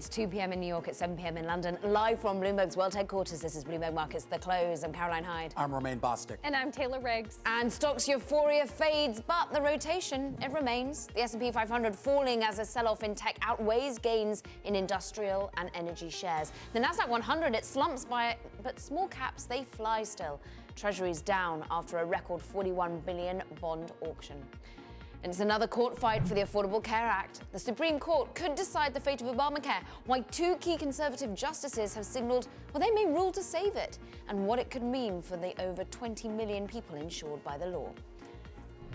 It's 2 p.m. in New York, at 7 p.m. in London. Live from Bloomberg's World Headquarters, this is Bloomberg Markets The Close. I'm Caroline Hyde. I'm Romaine Bostick. And I'm Taylor Riggs. And stocks euphoria fades, but the rotation, it remains. The S&P 500 falling as a sell-off in tech outweighs gains in industrial and energy shares. The Nasdaq 100, it slumps but small caps, they fly still. Treasuries down after a record $41 billion bond auction. And it's another court fight for the Affordable Care Act. The Supreme Court could decide the fate of Obamacare, why two key conservative justices have signaled, well, they may rule to save it, and what it could mean for the over 20 million people insured by the law.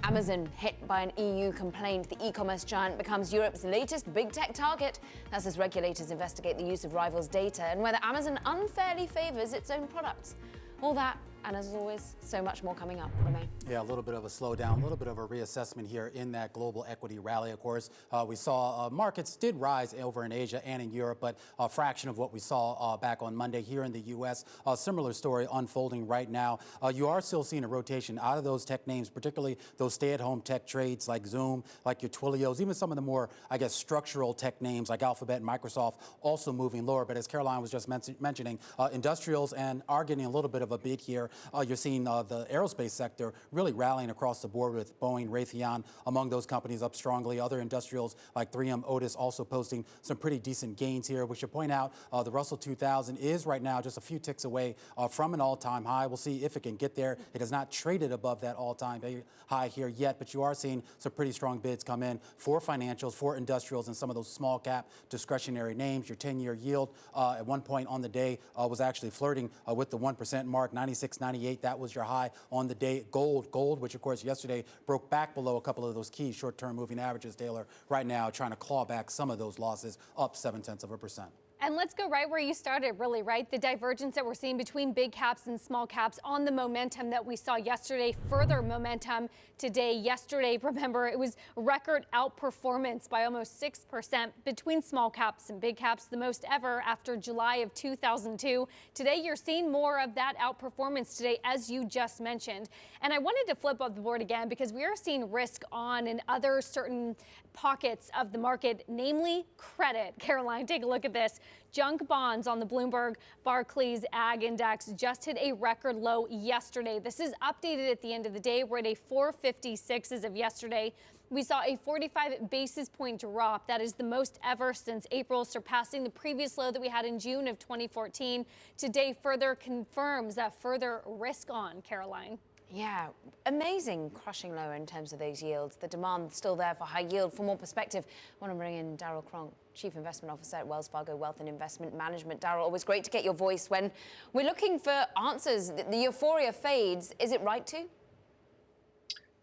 Amazon, hit by an EU complaint, the e-commerce giant becomes Europe's latest big tech target. That's as regulators investigate the use of rivals' data and whether Amazon unfairly favors its own products. All that, and as always, so much more coming up. Romaine. Yeah, a little bit of a slowdown, a little bit of a reassessment here in that global equity rally. Of course, we saw markets did rise over in Asia and in Europe, but a fraction of what we saw back on Monday here in the U.S. A similar story unfolding right now. You are still seeing a rotation out of those tech names, particularly those stay-at-home tech trades like Zoom, like your Twilios, even some of the more, I guess, structural tech names like Alphabet and Microsoft also moving lower. But as Caroline was just mentioning, industrials are getting a little bit of a bid here. You're seeing the aerospace sector really rallying across the board with Boeing, Raytheon, among those companies up strongly. Other industrials like 3M, Otis also posting some pretty decent gains here. We should point out the Russell 2000 is right now just a few ticks away from an all-time high. We'll see if it can get there. It has not traded above that all-time high here yet, but you are seeing some pretty strong bids come in for financials, for industrials, and some of those small cap discretionary names. Your 10-year yield at one point on the day was actually flirting with the 1% mark, 96.98. That was your high on the day. Gold, which of course yesterday broke back below a couple of those key short-term moving averages, Taylor, right now trying to claw back some of those losses, up 0.7%. And let's go right where you started, really, right? The divergence that we're seeing between big caps and small caps on the momentum that we saw yesterday, further momentum today. Yesterday, remember, it was record outperformance by almost 6% between small caps and big caps, the most ever after July of 2002. Today, you're seeing more of that outperformance today, as you just mentioned. And I wanted to flip up the board again because we are seeing risk on in other certain pockets of the market, namely credit. Caroline, take a look at this. Junk bonds on the Bloomberg Barclays Ag Index just hit a record low yesterday. This is updated at the end of the day. We're at a 456 as of yesterday. We saw a 45 basis point drop. That is the most ever since April, surpassing the previous low that we had in June of 2014. Today further confirms that further risk on, Caroline. Yeah, amazing crushing low in terms of those yields. The demand still there for high yield. For more perspective, I want to bring in Darryl Cronk, Chief Investment Officer at Wells Fargo Wealth and Investment Management. Darryl, always great to get your voice when we're looking for answers. The euphoria fades. Is it right to?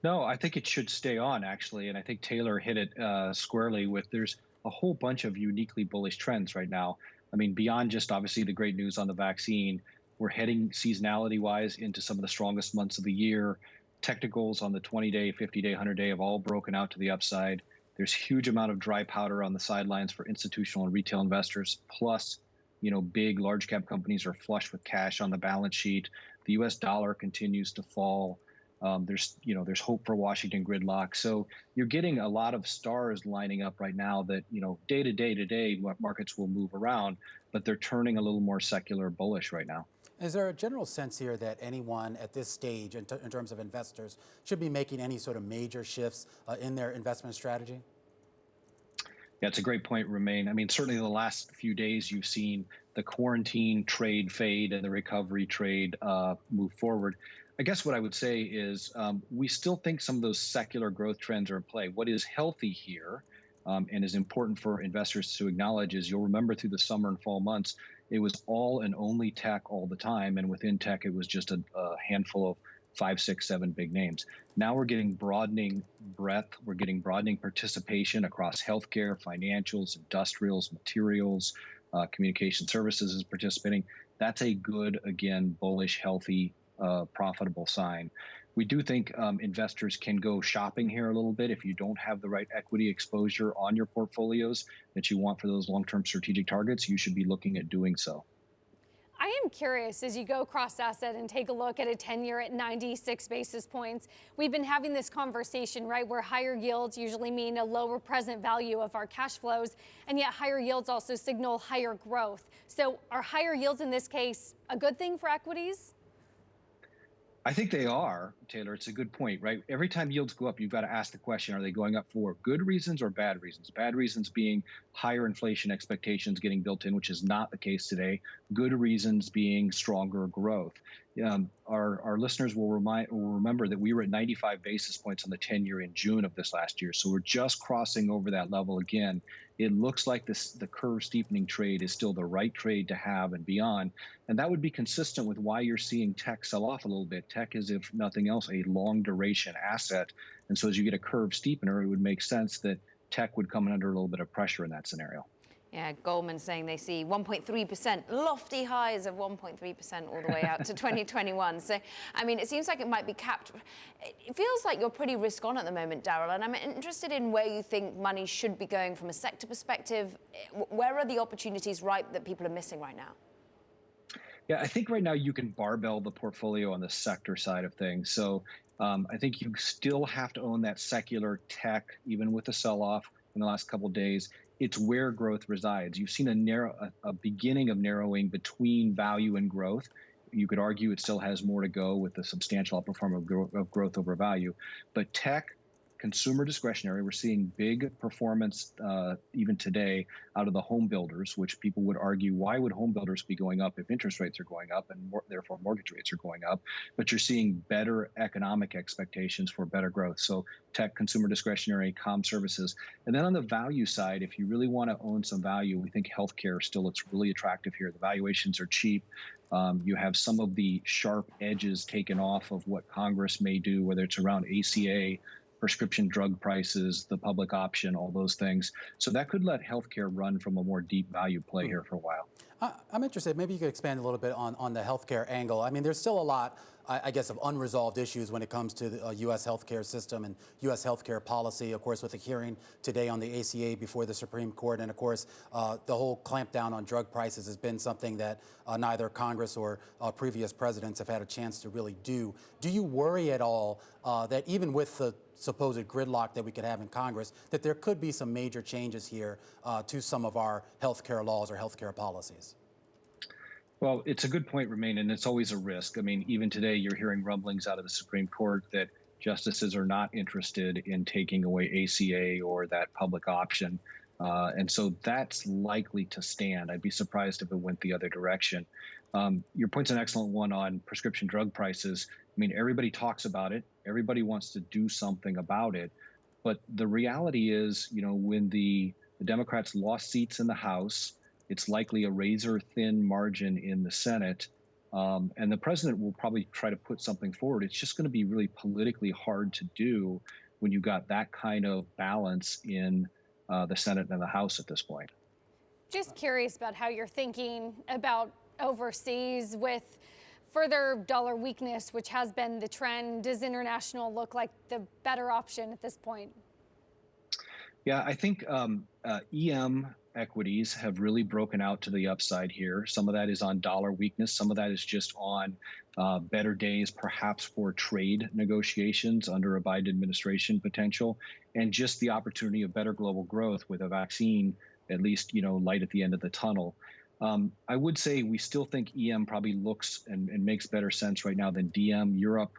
No, I think it should stay on, actually. And I think Taylor hit it squarely with there's a whole bunch of uniquely bullish trends right now. I mean, beyond just obviously the great news on the vaccine, we're heading seasonality-wise into some of the strongest months of the year. Technicals on the 20-day, 50-day, 100-day have all broken out to the upside. There's huge amount of dry powder on the sidelines for institutional and retail investors. Plus, big large cap companies are flush with cash on the balance sheet. The U.S. dollar continues to fall. There's hope for Washington gridlock. So you're getting a lot of stars lining up right now that, day to day, markets will move around, but they're turning a little more secular bullish right now. Is there a general sense here that anyone at this stage, in terms of investors, should be making any sort of major shifts in their investment strategy? Yeah, it's a great point, Romaine. I mean, certainly the last few days you've seen the quarantine trade fade and the recovery trade move forward. I guess what I would say is we still think some of those secular growth trends are at play. What is healthy here and is important for investors to acknowledge is you'll remember through the summer and fall months, it was all and only tech all the time. And within tech, it was just a handful of 5, 6, 7 big names. Now we're getting broadening breadth. We're getting broadening participation across healthcare, financials, industrials, materials, communication services is participating. That's a good, again, bullish, healthy, profitable sign. We do think investors can go shopping here a little bit. If you don't have the right equity exposure on your portfolios that you want for those long-term strategic targets, you should be looking at doing so. I am curious, as you go cross-asset and take a look at a 10-year at 96 basis points, we've been having this conversation, right, where higher yields usually mean a lower present value of our cash flows, and yet higher yields also signal higher growth. So are higher yields in this case a good thing for equities? I think they are, Taylor. It's a good point, right? Every time yields go up, you've got to ask the question, are they going up for good reasons or bad reasons? Bad reasons being higher inflation expectations getting built in, which is not the case today. Good reasons being stronger growth. Our listeners will remember that we were at 95 basis points on the 10-year in June of this last year. So we're just crossing over that level again. It looks like the curve steepening trade is still the right trade to have and beyond. And that would be consistent with why you're seeing tech sell off a little bit. Tech is, if nothing else, a long duration asset. And so as you get a curve steepener, it would make sense that tech would come under a little bit of pressure in that scenario. Yeah, Goldman saying they see 1.3%, lofty highs of 1.3% all the way out to 2021. So, I mean, it seems like it might be capped. It feels like you're pretty risk on at the moment, Daryl, and I'm interested in where you think money should be going from a sector perspective. Where are the opportunities ripe that people are missing right now? Yeah, I think right now you can barbell the portfolio on the sector side of things. So I think you still have to own that secular tech, even with the sell-off in the last couple of days. It's where growth resides. You've seen a beginning of narrowing between value and growth. You could argue it still has more to go with the substantial outperformance of growth over value. But tech, consumer discretionary, we're seeing big performance even today out of the home builders, which people would argue, why would home builders be going up if interest rates are going up and therefore mortgage rates are going up? But you're seeing better economic expectations for better growth. So tech, consumer discretionary, comm services. And then on the value side, if you really want to own some value, we think healthcare still looks really attractive here. The valuations are cheap. You have some of the sharp edges taken off of what Congress may do, whether it's around ACA, prescription drug prices, the public option, all those things. So that could let healthcare run from a more deep value play here for a while. I'm interested, maybe you could expand a little bit on the healthcare angle. I mean, there's still a lot, I guess, of unresolved issues when it comes to the U.S. healthcare system and U.S. healthcare policy, of course, with the hearing today on the ACA before the Supreme Court. And, of course, the whole clampdown on drug prices has been something that neither Congress or previous presidents have had a chance to really do. Do you worry at all that even with the supposed gridlock that we could have in Congress, that there could be some major changes here to some of our healthcare laws or healthcare policies? Well, it's a good point, Romaine, and it's always a risk. I mean, even today, you're hearing rumblings out of the Supreme Court that justices are not interested in taking away ACA or that public option. And so that's likely to stand. I'd be surprised if it went the other direction. Your point's an excellent one on prescription drug prices. I mean, everybody talks about it. Everybody wants to do something about it. But the reality is, you know, when the Democrats lost seats in the House, it's likely a razor-thin margin in the Senate. And the president will probably try to put something forward. It's just going to be really politically hard to do when you got that kind of balance in the Senate and the House at this point. Just curious about how you're thinking about overseas with further dollar weakness, which has been the trend. Does international look like the better option at this point? Yeah, I think EM equities have really broken out to the upside here. Some of that is on dollar weakness. Some of that is just on better days, perhaps for trade negotiations under a Biden administration potential, and just the opportunity of better global growth with a vaccine, at least, you know, light at the end of the tunnel. I would say we still think EM probably looks and makes better sense right now than DM. Europe,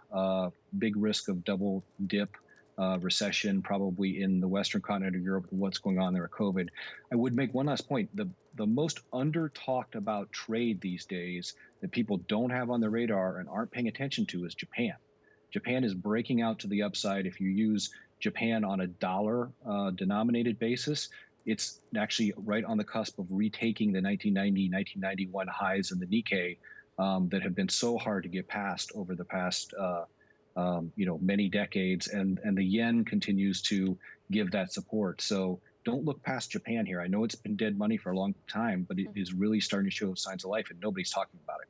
big risk of double dip recession probably in the Western continent of Europe with what's going on there with COVID. I would make one last point. The most under-talked about trade these days that people don't have on their radar and aren't paying attention to is Japan. Japan is breaking out to the upside. If you use Japan on a dollar denominated basis, it's actually right on the cusp of retaking the 1990, 1991 highs in the Nikkei that have been so hard to get past over the past many decades, and the yen continues to give that support. So don't look past Japan here. I know it's been dead money for a long time, but it is really starting to show signs of life, and nobody's talking about it.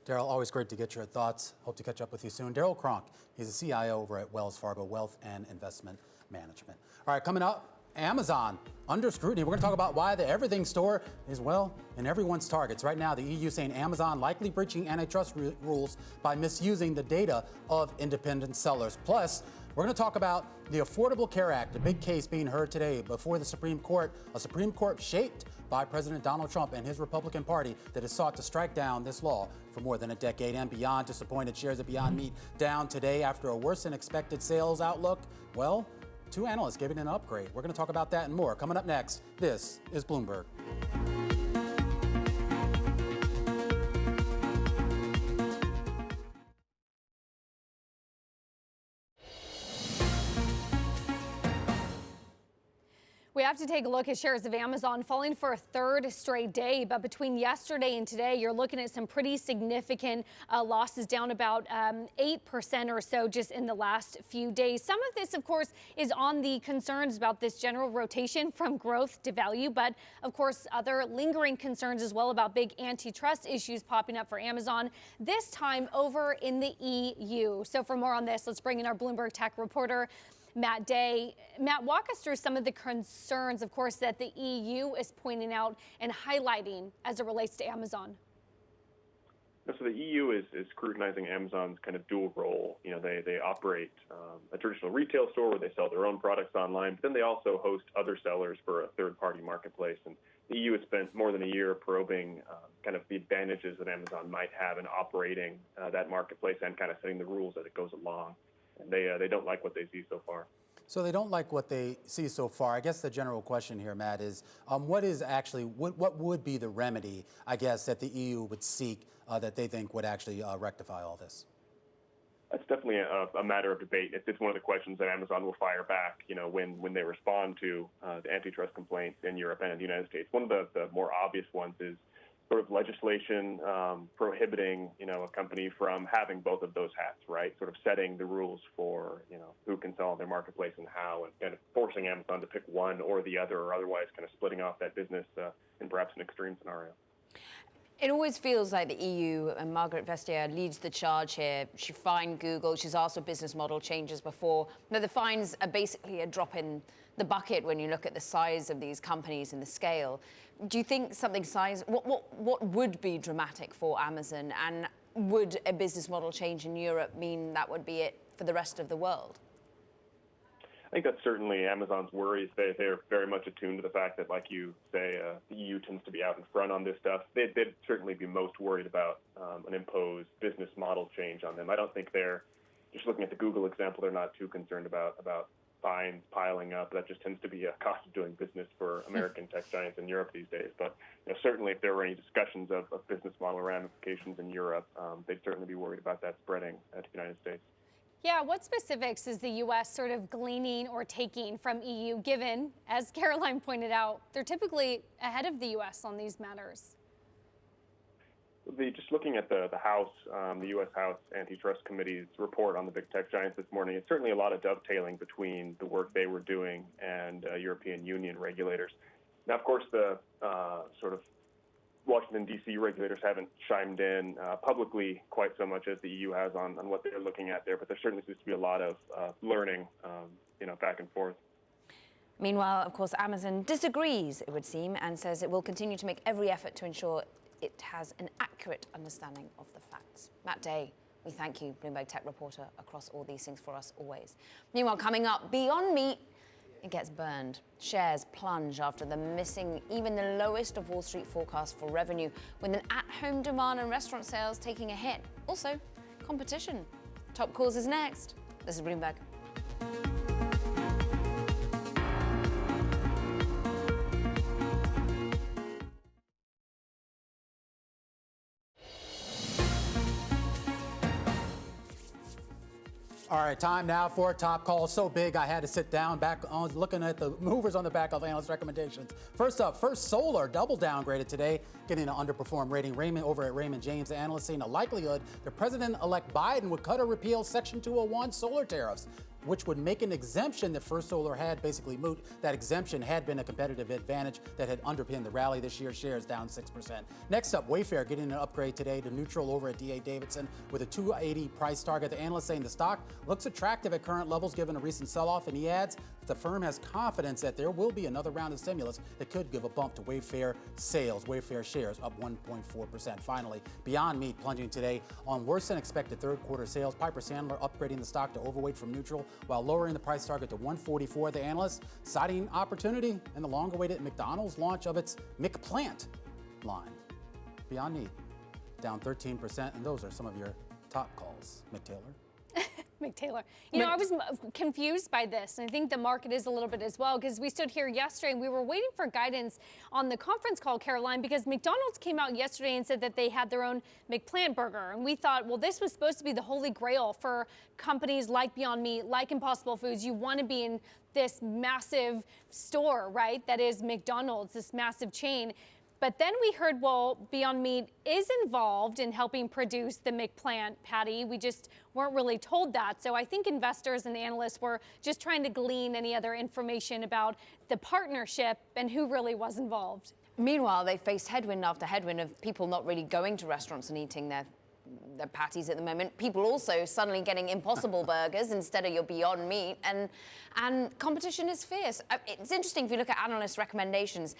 Daryl, always great to get your thoughts. Hope to catch up with you soon. Daryl Cronk, he's the CIO over at Wells Fargo Wealth and Investment Management. All right, coming up, Amazon under scrutiny. We're going to talk about why the everything store is, well, in everyone's targets. Right now, the EU saying Amazon likely breaching antitrust rules by misusing the data of independent sellers. Plus, we're going to talk about the Affordable Care Act, a big case being heard today before the Supreme Court, a Supreme Court shaped by President Donald Trump and his Republican Party that has sought to strike down this law for more than a decade. And Beyond, disappointed shares of Beyond Meat down today after a worse than expected sales outlook. Well, two analysts giving it an upgrade. We're going to talk about that and more. Coming up next, this is Bloomberg. We have to take a look at shares of Amazon falling for a third straight day. But between yesterday and today, you're looking at some pretty significant losses, down about 8% or so just in the last few days. Some of this, of course, is on the concerns about this general rotation from growth to value. But, of course, other lingering concerns as well about big antitrust issues popping up for Amazon, this time over in the EU. So for more on this, let's bring in our Bloomberg tech reporter, Matt Day. Matt, walk us through some of the concerns, of course, that the EU is pointing out and highlighting as it relates to Amazon. So the EU is scrutinizing Amazon's kind of dual role. You know, they operate a traditional retail store where they sell their own products online, but then they also host other sellers for a third-party marketplace. And the EU has spent more than a year probing kind of the advantages that Amazon might have in operating that marketplace and kind of setting the rules as it goes along. And they don't like what they see so far. So they don't like what they see so far. I guess the general question here, Matt, is what would be the remedy, I guess, that the EU would seek that they think would actually rectify all this? That's definitely a matter of debate. It's one of the questions that Amazon will fire back, you know, when they respond to the antitrust complaints in Europe and in the United States. One of the more obvious ones is sort of legislation prohibiting, you know, a company from having both of those hats, right? Sort of setting the rules for, you know, who can sell on their marketplace and how, and kind of forcing Amazon to pick one or the other, or otherwise kind of splitting off that business in perhaps an extreme scenario. It always feels like the EU, and Margaret Vestager leads the charge here. She fined Google. She's asked for business model changes before. No, the fines are basically a drop in the bucket when you look at the size of these companies and the scale. Do you think something what would be dramatic for Amazon, and would a business model change in Europe mean that would be it for the rest of the world? I think that's certainly Amazon's worries. They're very much attuned to the fact that, like you say, the EU tends to be out in front on this stuff. They'd certainly be most worried about an imposed business model change on them. I don't think they're, just looking at the Google example, they're not too concerned about fines piling up. That just tends to be a cost of doing business for American tech giants in Europe these days. But you know, certainly if there were any discussions of business model ramifications in Europe, they'd certainly be worried about that spreading to the United States. Yeah, what specifics is the U.S. sort of gleaning or taking from EU, given, as Caroline pointed out, they're typically ahead of the U.S. on these matters? Just looking at the House, the U.S. House Antitrust Committee's report on the big tech giants this morning, it's certainly a lot of dovetailing between the work they were doing and European Union regulators. Now, of course, the sort of Washington, D.C. regulators haven't chimed in publicly quite so much as the EU has on what they're looking at there, but there certainly seems to be a lot of learning, back and forth. Meanwhile, of course, Amazon disagrees, it would seem, and says it will continue to make every effort to ensure it has an accurate understanding of the facts. Matt Day, we thank you, Bloomberg tech reporter, across all these things for us always. Meanwhile, coming up, Beyond Meat, it gets burned. Shares plunge after the missing even the lowest of Wall Street forecasts for revenue, with an at-home demand and restaurant sales taking a hit. Also, competition. Top Calls is next. This is Bloomberg. All right, time now for Top Call. So big, I had to sit down back on looking at the movers on the back of analyst recommendations. First up, First Solar double downgraded today, getting an underperform rating. Raymond over at Raymond James, analysts saying a likelihood that President-elect Biden would cut or repeal Section 201 solar tariffs. which would make an exemption that First Solar had basically moot. That exemption had been a competitive advantage that had underpinned the rally this year. Shares down 6%. Next up, Wayfair getting an upgrade today to neutral over at D.A. Davidson with a 280 price target. The analyst saying the stock looks attractive at current levels given a recent sell-off, and he adds the firm has confidence that there will be another round of stimulus that could give a bump to Wayfair sales. Wayfair shares up 1.4%. Finally, Beyond Meat plunging today on worse than expected third quarter sales. Piper Sandler upgrading the stock to overweight from neutral while lowering the price target to 144. The analyst citing opportunity in the long-awaited McDonald's launch of its McPlant line. Beyond Meat down 13%, and those are some of your top calls. Mick Taylor. Mick Taylor. You know, I was confused by this, and I think the market is a little bit as well, because we stood here yesterday and we were waiting for guidance on the conference call, Caroline, because McDonald's came out yesterday and said that they had their own McPlant burger. And we thought, well, this was supposed to be the holy grail for companies like Beyond Meat, like Impossible Foods. You want to be in this massive store, right? That is McDonald's, this massive chain. But then we heard, well, Beyond Meat is involved in helping produce the McPlant patty. We just weren't really told that. So I think investors and analysts were just trying to glean any other information about the partnership and who really was involved. Meanwhile, they faced headwind after headwind of people not really going to restaurants and eating their patties at the moment. People also suddenly getting Impossible burgers instead of your Beyond Meat, and competition is fierce. It's interesting if you look at analyst recommendations,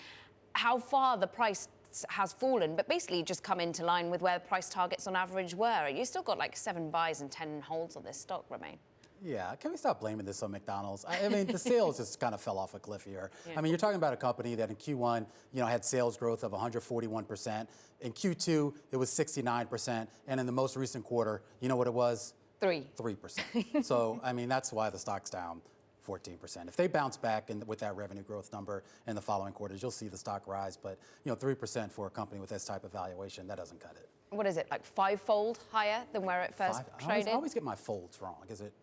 how far the price has fallen, but basically just come into line with where price targets on average were. You still got like 7 buys and 10 holds on this stock, Romain. Yeah, can we stop blaming this on McDonald's? I mean, the sales just kind of fell off a cliff here. Yeah. I mean, you're talking about a company that in Q1, had sales growth of 141%. In Q2, it was 69%. And in the most recent quarter, you know what it was? 3%. So, I mean, that's why the stock's down 14%. If they bounce back with that revenue growth number in the following quarters, you'll see the stock rise. But 3% for a company with this type of valuation, that doesn't cut it. What is it, like 5-fold higher than where it first traded? I always get my folds wrong. Is it?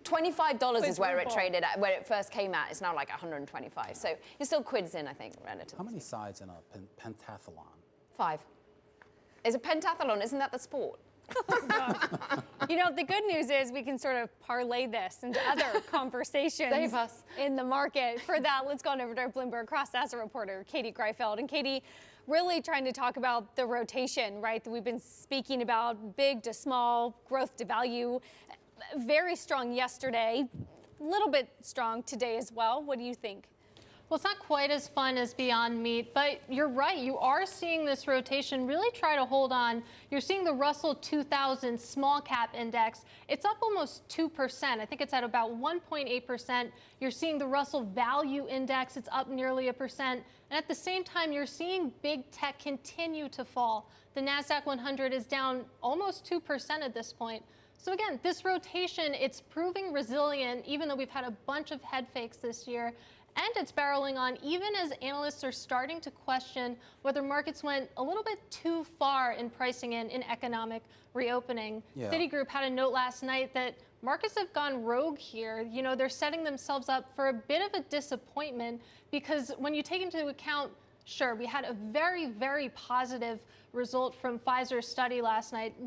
$25 is where it traded at. Where it first came at, it's now like 125. So you're still quids in, I think, relatively. How many sides in a pentathlon? 5. Is a pentathlon? Isn't that the sport? The good news is we can sort of parlay this into other conversations Save us. in the market. For that, let's go on over to our Bloomberg cross-asset reporter, Katie Greifeld. And Katie, really trying to talk about the rotation, right, that we've been speaking about, big to small, growth to value. Very strong yesterday, a little bit strong today as well. What do you think? Well, it's not quite as fun as Beyond Meat, but you're right. You are seeing this rotation really try to hold on. You're seeing the Russell 2000 small cap index. It's up almost 2%. I think it's at about 1.8%. You're seeing the Russell value index. It's up nearly 1%. And at the same time, you're seeing big tech continue to fall. The NASDAQ 100 is down almost 2% at this point. So again, this rotation, it's proving resilient, even though we've had a bunch of head fakes this year. And it's barreling on even as analysts are starting to question whether markets went a little bit too far in pricing in economic reopening. Yeah. Citigroup had a note last night that markets have gone rogue here. They're setting themselves up for a bit of a disappointment because when you take into account, sure, we had a very, very positive result from Pfizer's study last night, a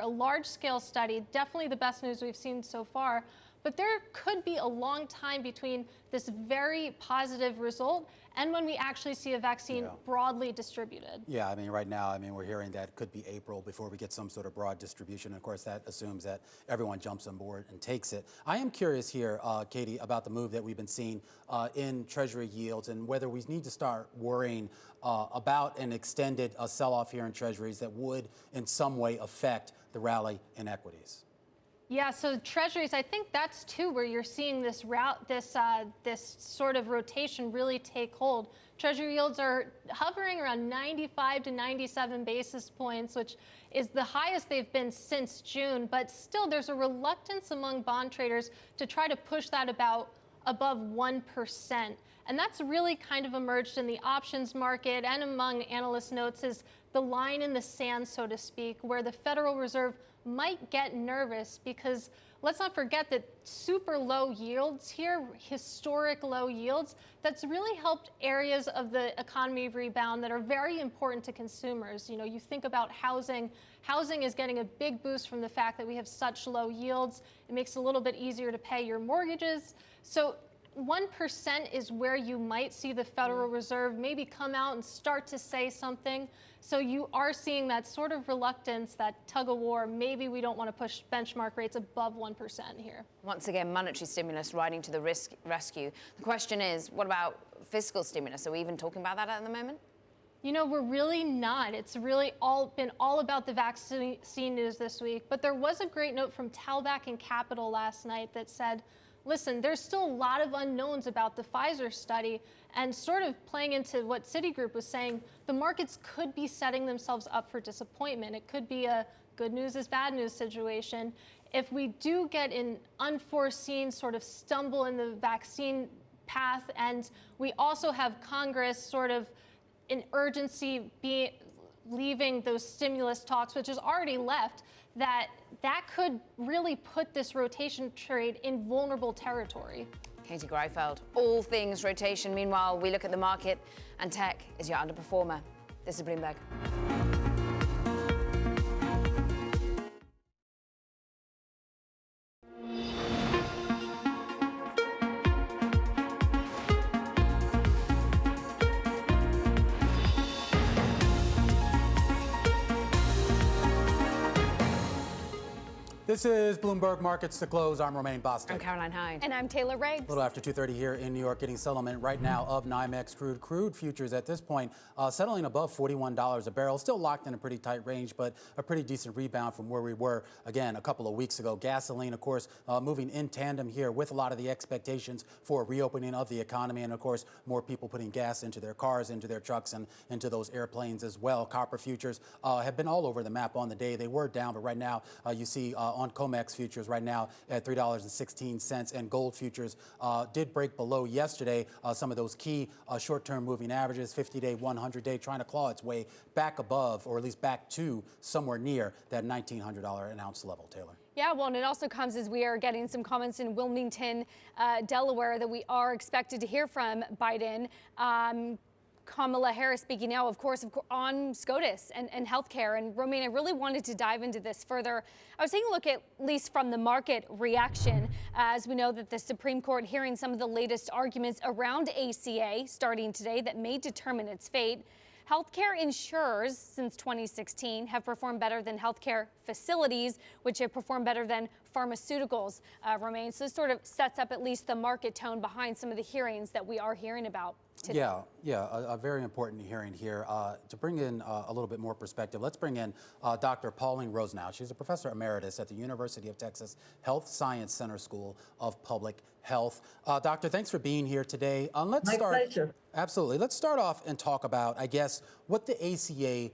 large-scale study, definitely the best news we've seen so far. But there could be a long time between this very positive result and when we actually see a vaccine broadly distributed. Yeah, I mean, right now, we're hearing that it could be April before we get some sort of broad distribution. And of course, that assumes that everyone jumps on board and takes it. I am curious here, Katie, about the move that we've been seeing in Treasury yields and whether we need to start worrying about an extended sell-off here in Treasuries that would in some way affect the rally in equities. Yeah, so Treasuries, I think that's too where you're seeing this this sort of rotation really take hold. Treasury yields are hovering around 95 to 97 basis points, which is the highest they've been since June. But still, there's a reluctance among bond traders to try to push that above 1%. And that's really kind of emerged in the options market and among analyst notes is the line in the sand, so to speak, where the Federal Reserve might get nervous because let's not forget that super low yields here, historic low yields, that's really helped areas of the economy rebound that are very important to consumers. You know, you think about housing. Housing is getting a big boost from the fact that we have such low yields. It makes it a little bit easier to pay your mortgages. So 1% is where you might see the Federal Reserve maybe come out and start to say something. So you are seeing that sort of reluctance, that tug of war. Maybe we don't want to push benchmark rates above 1% here. Once again, monetary stimulus riding to the rescue. The question is, what about fiscal stimulus? Are we even talking about that at the moment? You know, we're really not. It's really been all about the vaccine news this week. But there was a great note from Talbot and Capital last night that said, listen, there's still a lot of unknowns about the Pfizer study, and sort of playing into what Citigroup was saying, the markets could be setting themselves up for disappointment. It could be a good news is bad news situation. If we do get an unforeseen sort of stumble in the vaccine path, and we also have Congress sort of in urgency leaving those stimulus talks, which is already left, that could really put this rotation trade in vulnerable territory. Katie Greifeld, all things rotation. Meanwhile, we look at the market, and tech is your underperformer. This is Bloomberg. This is Bloomberg Markets to Close. I'm Romaine Bostic. I'm Caroline Hyde. And I'm Taylor Riggs. A little after 2:30 here in New York, getting settlement right now of NYMEX crude. Crude futures at this point settling above $41 a barrel. Still locked in a pretty tight range, but a pretty decent rebound from where we were, again, a couple of weeks ago. Gasoline, of course, moving in tandem here with a lot of the expectations for a reopening of the economy. And, of course, more people putting gas into their cars, into their trucks, and into those airplanes as well. Copper futures have been all over the map on the day. They were down, but right now you see on COMEX futures right now at $3.16, and gold futures did break below yesterday some of those key short-term moving averages, 50-day, 100-day, trying to claw its way back above, or at least back to somewhere near that $1,900 an ounce level. Taylor. Yeah, well, and it also comes as we are getting some comments in Wilmington, Delaware, that we are expected to hear from Biden. Kamala Harris speaking now, of course, on SCOTUS and healthcare. And Romaine, I really wanted to dive into this further. I was taking a look at least from the market reaction, as we know that the Supreme Court hearing some of the latest arguments around ACA starting today that may determine its fate. Healthcare insurers since 2016 have performed better than healthcare facilities, which have performed better than pharmaceuticals, Romaine. So this sort of sets up at least the market tone behind some of the hearings that we are hearing about today. Yeah, a very important hearing here. To bring in a little bit more perspective, let's bring in Dr. Pauline Rosenau. She's a professor emeritus at the University of Texas Health Science Center School of Public Health. Doctor, thanks for being here today. My pleasure. Absolutely. Let's start off and talk about, I guess, what the ACA,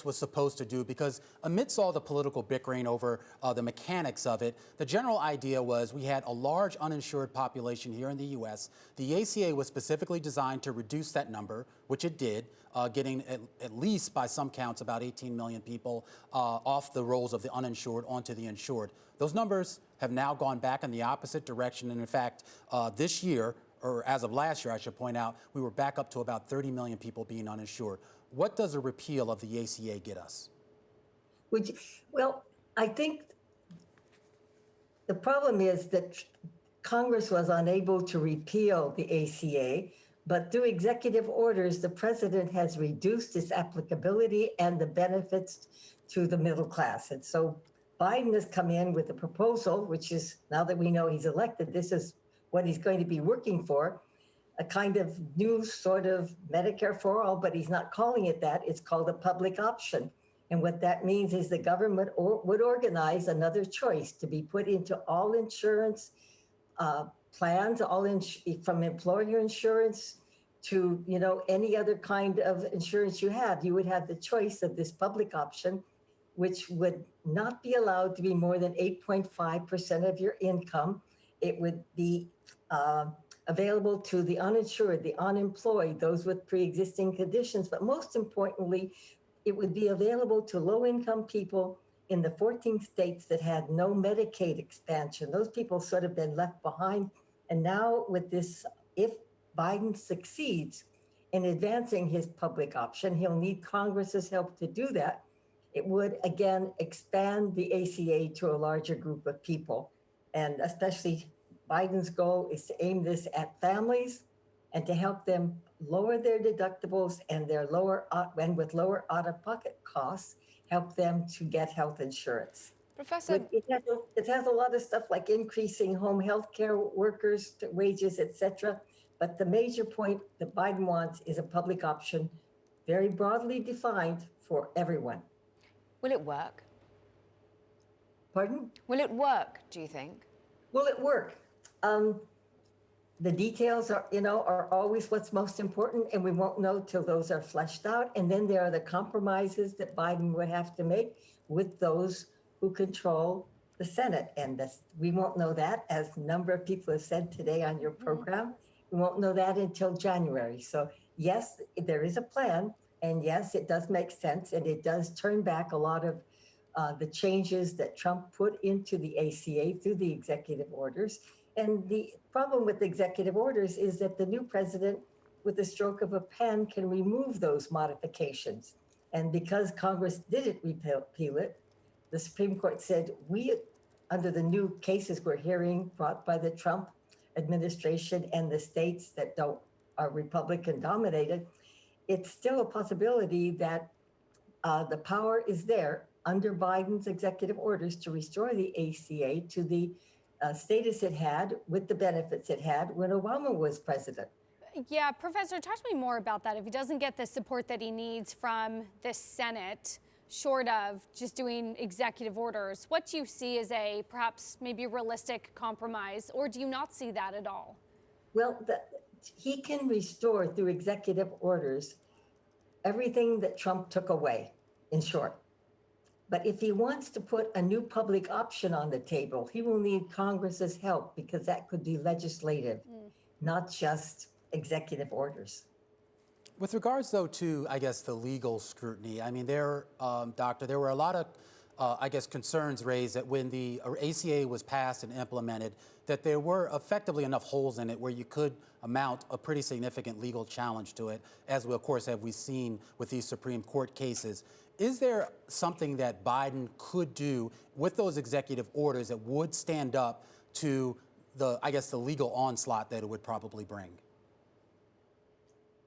was supposed to do, because amidst all the political bickering over the mechanics of it, the general idea was we had a large uninsured population here in the U.S. The ACA was specifically designed to reduce that number, which it did, getting at least by some counts about 18 million people off the rolls of the uninsured onto the insured. Those numbers have now gone back in the opposite direction. And in fact, this year, or as of last year, I should point out, we were back up to about 30 million people being uninsured. What does a repeal of the ACA get us? Well, I think the problem is that Congress was unable to repeal the ACA, but through executive orders, the president has reduced its applicability and the benefits to the middle class. And so Biden has come in with a proposal, which is, now that we know he's elected, this is what he's going to be working for, a kind of new sort of Medicare for all, but he's not calling it that. It's called a public option. And what that means is the government would organize another choice to be put into all insurance plans, from employer insurance to, any other kind of insurance you have. You would have the choice of this public option, which would not be allowed to be more than 8.5% of your income. It would be available to the uninsured, the unemployed, those with pre-existing conditions. But most importantly, it would be available to low-income people in the 14 states that had no Medicaid expansion. Those people sort of been left behind. And now with this, if Biden succeeds in advancing his public option, he'll need Congress's help to do that. It would, again, expand the ACA to a larger group of people. And especially Biden's goal is to aim this at families and to help them lower their deductibles and with lower out-of-pocket costs, help them to get health insurance. Professor, It has a lot of stuff like increasing home health care workers' wages, et cetera. But the major point that Biden wants is a public option, very broadly defined for everyone. will it work? Pardon? Will it work, do you think? Will it work? The details are always what's most important, and we won't know till those are fleshed out. And then there are the compromises that Biden would have to make with those who control the Senate. And we won't know that, as a number of people have said today on your program. We won't know that until January. So yes, there is a plan, and yes, it does make sense, and it does turn back a lot of the changes that Trump put into the ACA through the executive orders. And the problem with executive orders is that the new president, with the stroke of a pen, can remove those modifications. And because Congress didn't repeal it, the Supreme Court said, under the new cases we're hearing brought by the Trump administration and the states that are Republican dominated, it's still a possibility that the power is there under Biden's executive orders to restore the ACA to the status it had with the benefits it had when Obama was president. Yeah, Professor, talk to me more about that. If he doesn't get the support that he needs from the Senate, short of just doing executive orders, what do you see as a perhaps maybe realistic compromise, or do you not see that at all? Well, he can restore through executive orders everything that Trump took away, in short. But if he wants to put a new public option on the table, he will need Congress's help, because that could be legislative, not just executive orders. With regards, though, to, I guess, the legal scrutiny, I mean, Doctor, there were a lot of, concerns raised that when the ACA was passed and implemented, that there were effectively enough holes in it where you could mount a pretty significant legal challenge to it, as we, of course, have seen with these Supreme Court cases. Is there something that Biden could do with those executive orders that would stand up to the legal onslaught that it would probably bring?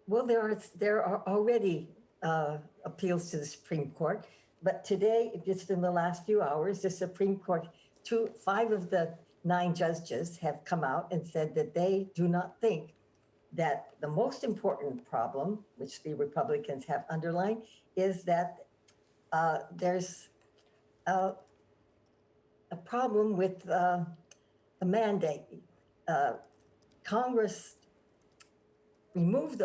Well, there are already appeals to the Supreme Court, but today, just in the last few hours, the Supreme Court, 5 of the 9 judges have come out and said that they do not think that the most important problem, which the Republicans have underlined, is that there's a problem with the mandate. Congress removed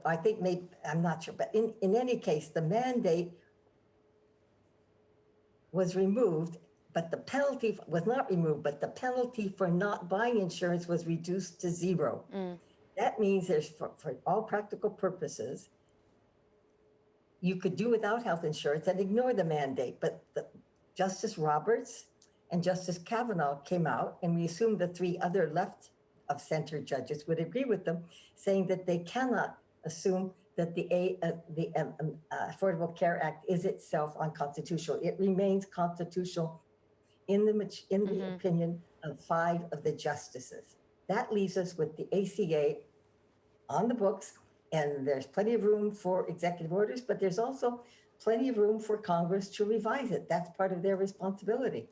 I think maybe, I'm not sure, but in any case, the mandate was removed, but the penalty was not removed, but the penalty for not buying insurance was reduced to 0. That means there's, for all practical purposes, you could do without health insurance and ignore the mandate. But Justice Roberts and Justice Kavanaugh came out, and we assume the 3 other left of center judges would agree with them, saying that they cannot assume that the Affordable Care Act is itself unconstitutional. It remains constitutional in the opinion of 5 of the justices. That leaves us with the ACA on the books, and there's plenty of room for executive orders, but there's also plenty of room for Congress to revise it. That's part of their responsibility.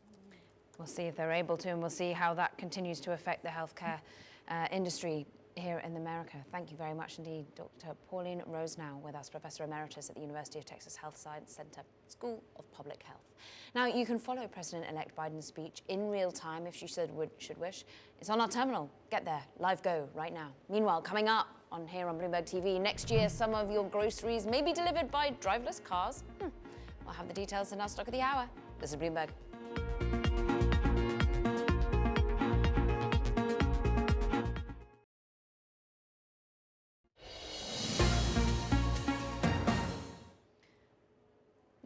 We'll see if they're able to, and we'll see how that continues to affect the healthcare industry here in America. Thank you very much indeed, Dr. Pauline Rosenau, with us, Professor Emeritus at the University of Texas Health Science Center, School of Public Health. Now, you can follow President-elect Biden's speech in real time if she should wish. It's on our terminal. Get there, live go right now. Meanwhile, coming up here on Bloomberg TV, next year, some of your groceries may be delivered by driverless cars. We'll have the details in our Stock of the Hour. This is Bloomberg.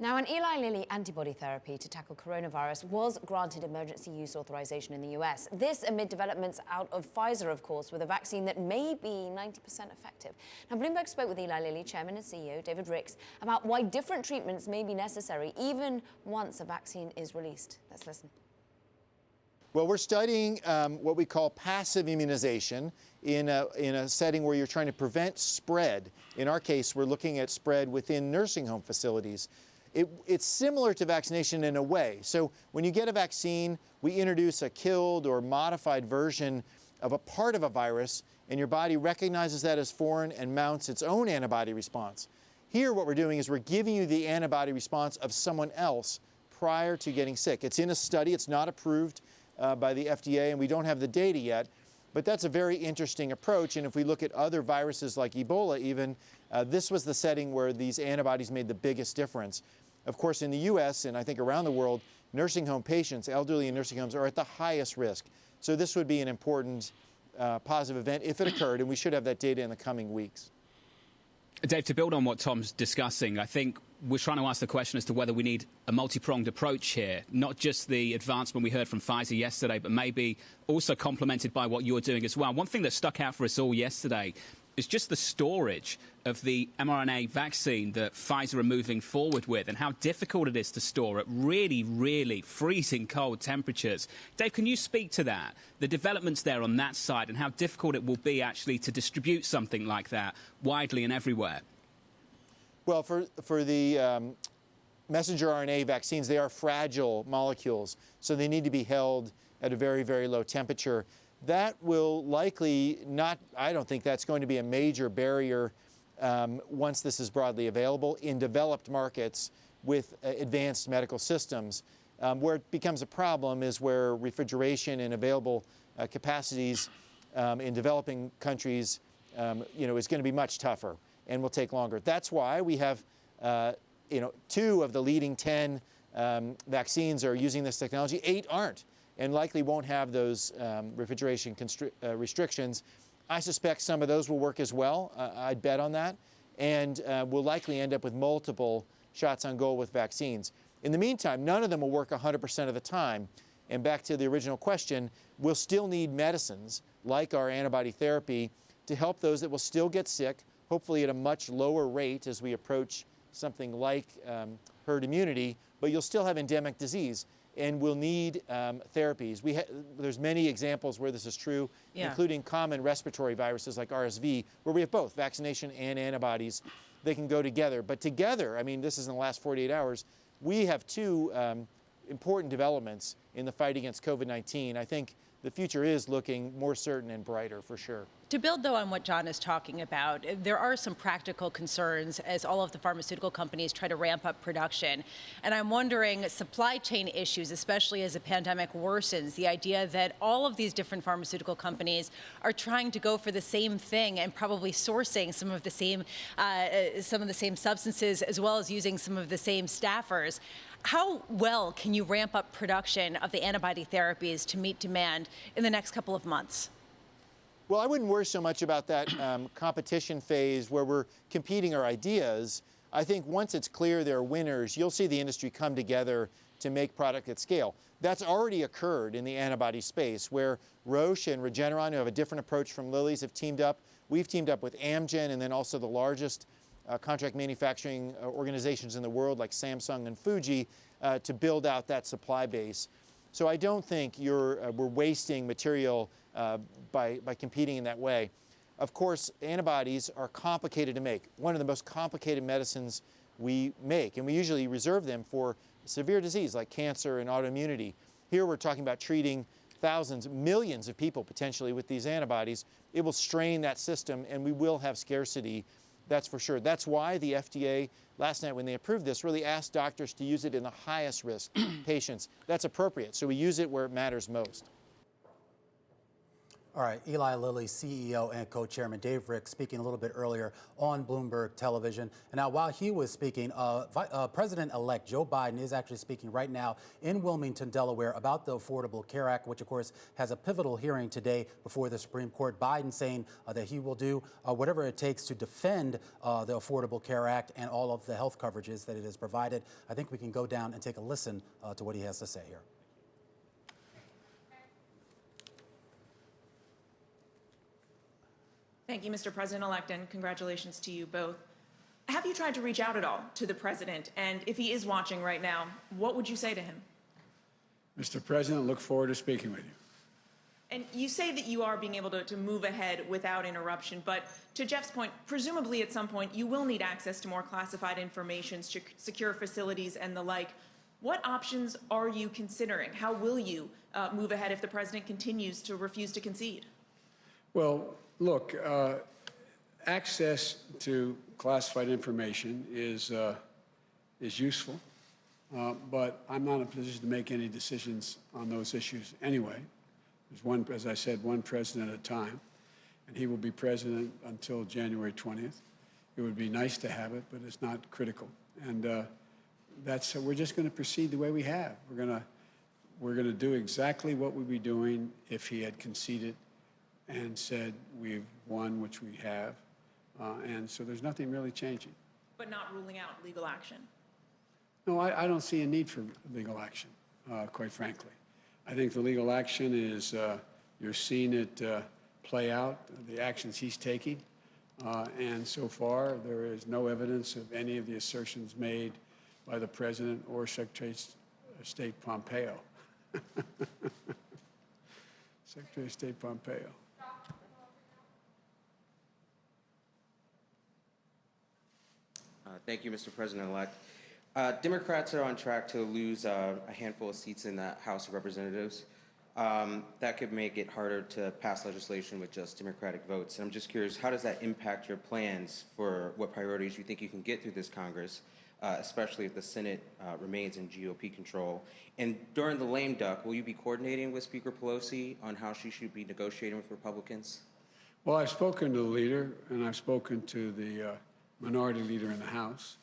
Now, an Eli Lilly antibody therapy to tackle coronavirus was granted emergency use authorization in the US. This amid developments out of Pfizer, of course, with a vaccine that may be 90% effective. Now, Bloomberg spoke with Eli Lilly chairman and CEO David Ricks about why different treatments may be necessary even once a vaccine is released. Let's listen. Well, we're studying what we call passive immunization in a setting where you're trying to prevent spread. In our case, we're looking at spread within nursing home facilities. It's similar to vaccination in a way. So when you get a vaccine, we introduce a killed or modified version of a part of a virus, and your body recognizes that as foreign and mounts its own antibody response. Here, what we're doing is we're giving you the antibody response of someone else prior to getting sick. It's in a study. It's not approved by the FDA, and we don't have the data yet. But that's a very interesting approach. And if we look at other viruses like Ebola even, this was the setting where these antibodies made the biggest difference. Of course, in the U.S. and I think around the world, nursing home patients, elderly in nursing homes, are at the highest risk. So this would be an important positive event if it occurred, and we should have that data in the coming weeks. Dave, to build on what Tom's discussing, I think we're trying to ask the question as to whether we need a multi-pronged approach here, not just the advancement we heard from Pfizer yesterday, but maybe also complemented by what you're doing as well. One thing that stuck out for us all yesterday is just the storage of the mRNA vaccine that Pfizer are moving forward with and how difficult it is to store at really, really freezing cold temperatures. Dave, can you speak to that, the developments there on that side, and how difficult it will be actually to distribute something like that widely and everywhere? Well, for the messenger RNA vaccines, they are fragile molecules, so they need to be held at a very, very low temperature. That will likely not, I don't think that's going to be a major barrier once this is broadly available in developed markets with advanced medical systems. Where it becomes a problem is where refrigeration and available capacities in developing countries is going to be much tougher and will take longer. That's why we have 2 of the leading 10 vaccines are using this technology. 8 aren't, and likely won't have those refrigeration restrictions. I suspect some of those will work as well. I'd bet on that. And we'll likely end up with multiple shots on goal with vaccines. In the meantime, none of them will work 100% of the time. And back to the original question, we'll still need medicines like our antibody therapy to help those that will still get sick, hopefully at a much lower rate as we approach something like herd immunity, but you'll still have endemic disease. And we'll need therapies. There's many examples where this is true, including common respiratory viruses like RSV, where we have both vaccination and antibodies. They can go together. But together, I mean, this is in the last 48 hours, we have 2 important developments in the fight against COVID-19. I think the future is looking more certain and brighter for sure. To build, though, on what John is talking about, there are some practical concerns as all of the pharmaceutical companies try to ramp up production. And I'm wondering, supply chain issues, especially as the pandemic worsens, the idea that all of these different pharmaceutical companies are trying to go for the same thing and probably sourcing some of the same substances, as well as using some of the same staffers. How well can you ramp up production of the antibody therapies to meet demand in the next couple of months? Well, I wouldn't worry so much about that competition phase where we're competing our ideas. I think once it's clear there are winners, you'll see the industry come together to make product at scale. That's already occurred in the antibody space where Roche and Regeneron, who have a different approach from Lilly's, have teamed up. We've teamed up with Amgen and then also the largest contract manufacturing organizations in the world like Samsung and Fuji to build out that supply base. So I don't think we're wasting material by competing in that way. Of course, antibodies are complicated to make. One of the most complicated medicines we make, and we usually reserve them for severe disease like cancer and autoimmunity. Here we're talking about treating thousands, millions of people potentially with these antibodies. It will strain that system, and we will have scarcity. That's for sure. That's why the FDA, last night when they approved this, really asked doctors to use it in the highest risk patients. That's appropriate. So we use it where it matters most. All right, Eli Lilly, CEO and co-chairman Dave Ricks speaking a little bit earlier on Bloomberg television. And now while he was speaking, President-elect Joe Biden is actually speaking right now in Wilmington, Delaware about the Affordable Care Act, which of course has a pivotal hearing today before the Supreme Court. Biden saying that he will do whatever it takes to defend the Affordable Care Act and all of the health coverages that it has provided. I think we can go down and take a listen to what he has to say here. Thank you, Mr. President-elect, and congratulations to you both. Have you tried to reach out at all to the president? And if he is watching right now, what would you say to him? Mr. President, look forward to speaking with you. And you say that you are being able to move ahead without interruption, but to Jeff's point, presumably at some point you will need access to more classified information, secure facilities and the like. What options are you considering? How will you move ahead if the president continues to refuse to concede? Well, look, access to classified information is useful, but I'm not in a position to make any decisions on those issues anyway. There's one, as I said, one president at a time, and he will be president until January 20th. It would be nice to have it, but it's not critical. And we're just going to proceed the way we have. We're going to do exactly what we'd be doing if he had conceded and said we've won, which we have. And so there's nothing really changing. But not ruling out legal action? No, I don't see a need for legal action, quite frankly. I think the legal action is, you're seeing it play out, the actions he's taking. And so far, there is no evidence of any of the assertions made by the President or Secretary of State Pompeo. Secretary of State Pompeo. Thank you, Mr. President-elect. Democrats are on track to lose a handful of seats in the House of Representatives. That could make it harder to pass legislation with just Democratic votes. And I'm just curious, how does that impact your plans for what priorities you think you can get through this Congress, especially if the Senate remains in GOP control? And during the lame duck, will you be coordinating with Speaker Pelosi on how she should be negotiating with Republicans? Well, I've spoken to the leader, and I've spoken to the minority leader in the House.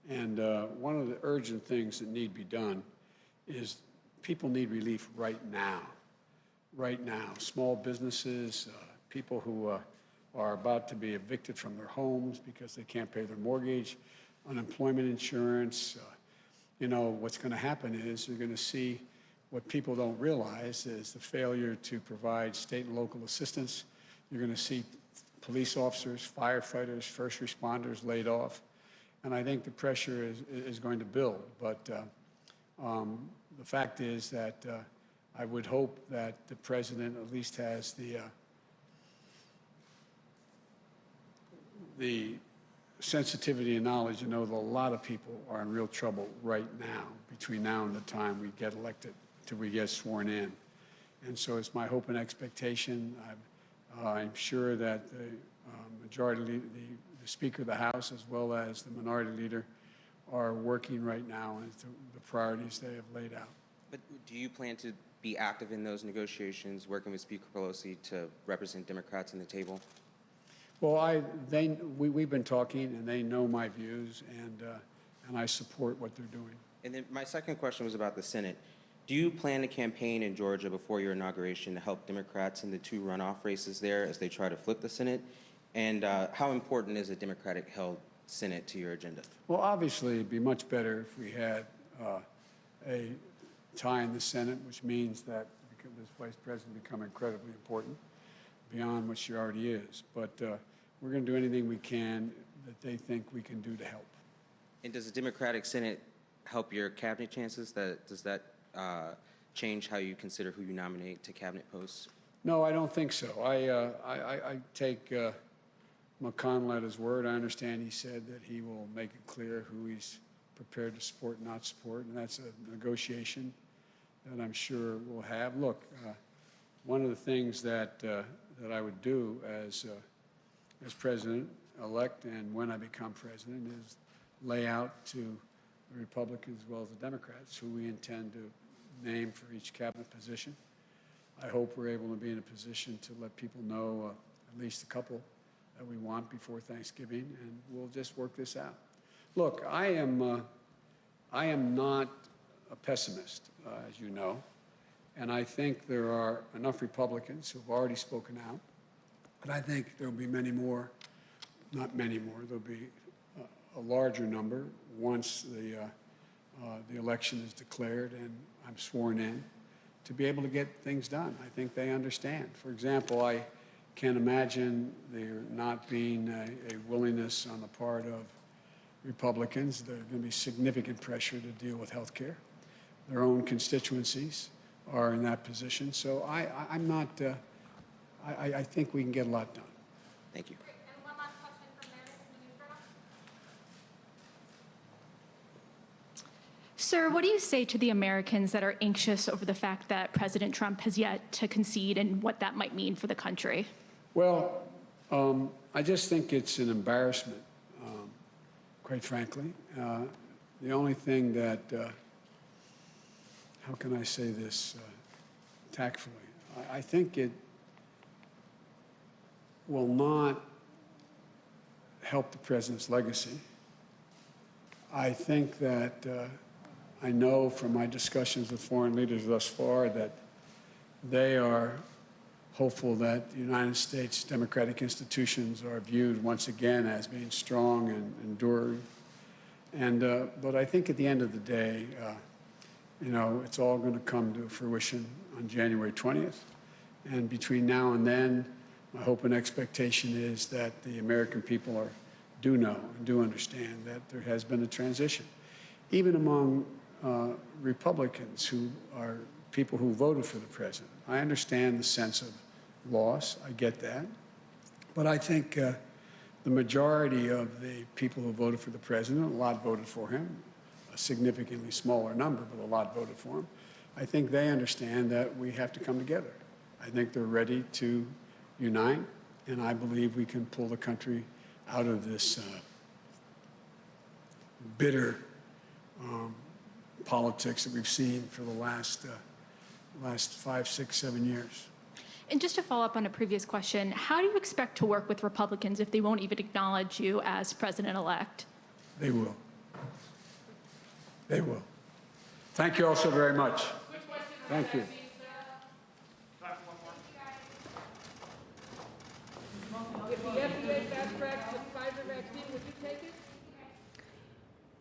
And one of the urgent things that need to be done is people need relief right now. Right now. Small businesses, people who are about to be evicted from their homes because they can't pay their mortgage, unemployment insurance. What's going to happen is you're going to see what people don't realize is the failure to provide state and local assistance. You're going to see police officers, firefighters, first responders laid off. And I think the pressure is going to build. But the fact is that I would hope that the president at least has the sensitivity and knowledge to know that a lot of people are in real trouble right now, between now and the time we get elected, till we get sworn in. And so it's my hope and expectation. I'm sure that the majority, the Speaker of the House, as well as the minority leader, are working right now into the priorities they have laid out. But do you plan to be active in those negotiations, working with Speaker Pelosi to represent Democrats on the table? Well, we've been talking, and they know my views, and I support what they're doing. And then my second question was about the Senate. Do you plan to campaign in Georgia before your inauguration to help Democrats in the 2 runoff races there as they try to flip the Senate? And how important is a Democratic-held Senate to your agenda? Well, obviously, it'd be much better if we had a tie in the Senate, which means that this vice president become incredibly important beyond what she already is. But we're going to do anything we can that they think we can do to help. And does the Democratic Senate help your cabinet chances? Does that change how you consider who you nominate to cabinet posts? No, I don't think so. I take McConnell at his word. I understand he said that he will make it clear who he's prepared to support and not support, and that's a negotiation that I'm sure we'll have. Look, one of the things that I would do as president-elect and when I become president is lay out to the Republicans as well as the Democrats who we intend to name for each cabinet position. I hope we're able to be in a position to let people know at least a couple that we want before Thanksgiving, and we'll just work this out. Look, I am not a pessimist, as you know, and I think there are enough Republicans who have already spoken out, but I think there'll be many more, not many more, there'll be a larger number once the election is declared and I'm sworn in, to be able to get things done. I think they understand. For example, I can't imagine there not being a willingness on the part of Republicans. There's going to be significant pressure to deal with health care. Their own constituencies are in that position. So I'm not, I think we can get a lot done. Thank you. And one last question from Meredith in the newsroom. Sir, what do you say to the Americans that are anxious over the fact that President Trump has yet to concede and what that might mean for the country? Well, I just think it's an embarrassment, quite frankly. The only thing that, how can I say this tactfully? I think it will not help the president's legacy. I think that I know from my discussions with foreign leaders thus far that they are hopeful that the United States democratic institutions are viewed once again as being strong and enduring. And but I think at the end of the day, you know, it's all going to come to fruition on January 20th. And between now and then, my hope and expectation is that the American people do know and do understand that there has been a transition. Even among Republicans who are people who voted for the president, I understand the sense of loss. I get that. But I think the majority of the people who voted for the president, a lot voted for him, a significantly smaller number, but a lot voted for him. I think they understand that we have to come together. I think they're ready to unite, and I believe we can pull the country out of this bitter politics that we've seen for the last 5, 6, 7 years. And just to follow up on a previous question, how do you expect to work with Republicans if they won't even acknowledge you as president-elect? They will. They will. Thank you all so very much. Thank you. If the FDA fast-tracks the Pfizer vaccine, would you take it?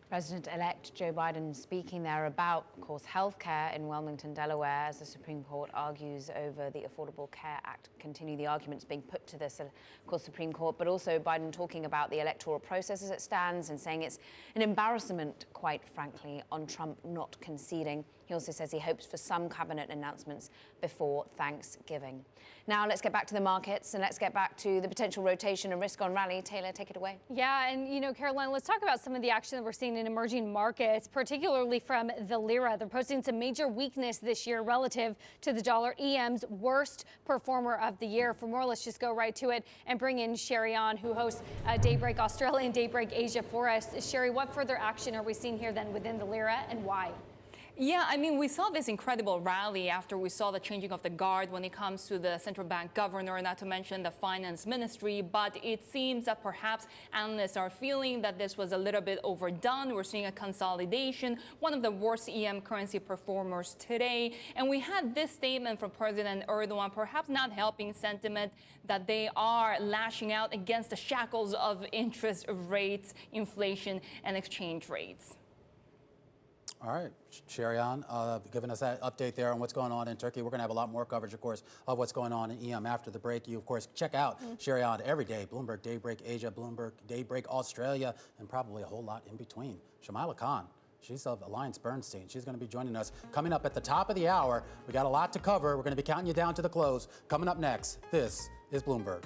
President-elect Joe Biden speaking there about, of course, healthcare in Wilmington, Delaware, as the Supreme Court argues over the Affordable Care Act. Continue the arguments being put to this, of course, Supreme Court, but also Biden talking about the electoral process as it stands and saying it's an embarrassment, quite frankly, on Trump not conceding. He also says he hopes for some cabinet announcements before Thanksgiving. Now let's get back to the markets and let's get back to the potential rotation and risk on rally. Taylor, take it away. Yeah, and you know, Caroline, let's talk about some of the action that we're seeing in emerging markets, particularly from the Lira. They're posting some major weakness this year relative to the dollar. EM's worst performer of the year. For more, let's just go right to it and bring in Sherry on, who hosts Daybreak Australia and Daybreak Asia for us. Sherry, what further action are we seeing here then within the Lira and why? Yeah, I mean, we saw this incredible rally after we saw the changing of the guard when it comes to the central bank governor, not to mention the finance ministry. But it seems that perhaps analysts are feeling that this was a little bit overdone. We're seeing a consolidation, one of the worst EM currency performers today. And we had this statement from President Erdogan, perhaps not helping sentiment that they are lashing out against the shackles of interest rates, inflation, and exchange rates. All right, Sherry on, giving us that update there on what's going on in Turkey. We're going to have a lot more coverage, of course, of what's going on in EM after the break. You, of course, check out Sherry on every day. Bloomberg Daybreak Asia, Bloomberg Daybreak Australia, and probably a whole lot in between. Shamila Khan, she's of Alliance Bernstein. She's going to be joining us coming up at the top of the hour. We got a lot to cover. We're going to be counting you down to the close. Coming up next, this is Bloomberg.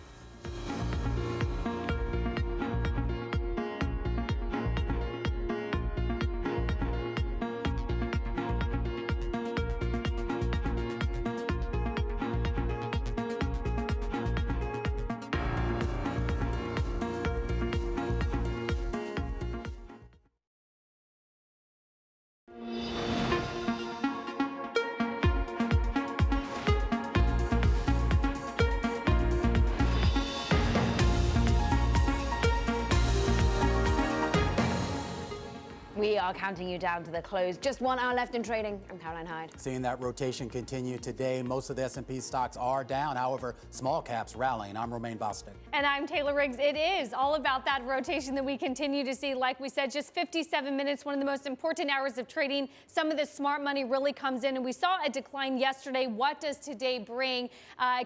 are counting you down to the close. Just 1 hour left in trading. I'm Caroline Hyde. Seeing that rotation continue today, most of the S&P stocks are down. However, small caps rallying. I'm Romaine Bostic. And I'm Taylor Riggs. It is all about that rotation that we continue to see. Like we said, just 57 minutes, one of the most important hours of trading. Some of the smart money really comes in, and we saw a decline yesterday. What does today bring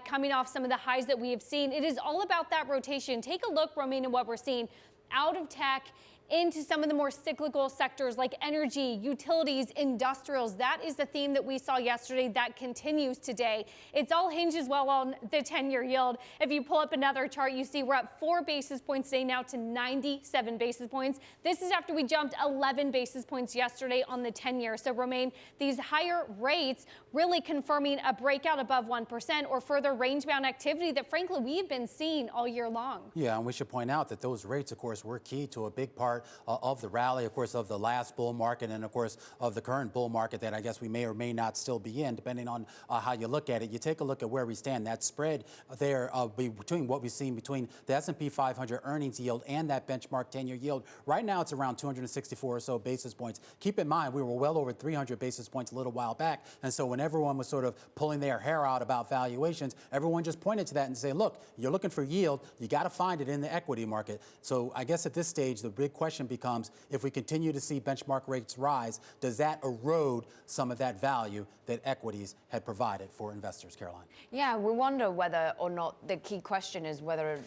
coming off some of the highs that we have seen? It is all about that rotation. Take a look, Romaine, at what we're seeing out of tech into some of the more cyclical sectors like energy, utilities, industrials. That is the theme that we saw yesterday that continues today. It's all hinged as well on the 10-year yield. If you pull up another chart, you see we're up 4 basis points today now to 97 basis points. This is after we jumped 11 basis points yesterday on the 10-year. So, Romaine, these higher rates really confirming a breakout above 1% or further range-bound activity that, frankly, we've been seeing all year long. Yeah, and we should point out that those rates, of course, were key to a big part of the rally, of course, of the last bull market and, of course, of the current bull market that I guess we may or may not still be in, depending on how you look at it. You take a look at where we stand. That spread there between what we've seen between the S&P 500 earnings yield and that benchmark 10-year yield, right now it's around 264 or so basis points. Keep in mind, we were well over 300 basis points a little while back. And so when everyone was sort of pulling their hair out about valuations, everyone just pointed to that and say, look, you're looking for yield. You got to find it in the equity market. So I guess at this stage, the big question becomes, if we continue to see benchmark rates rise, does that erode some of that value that equities had provided for investors, Caroline? Yeah, we wonder whether or not the key question is whether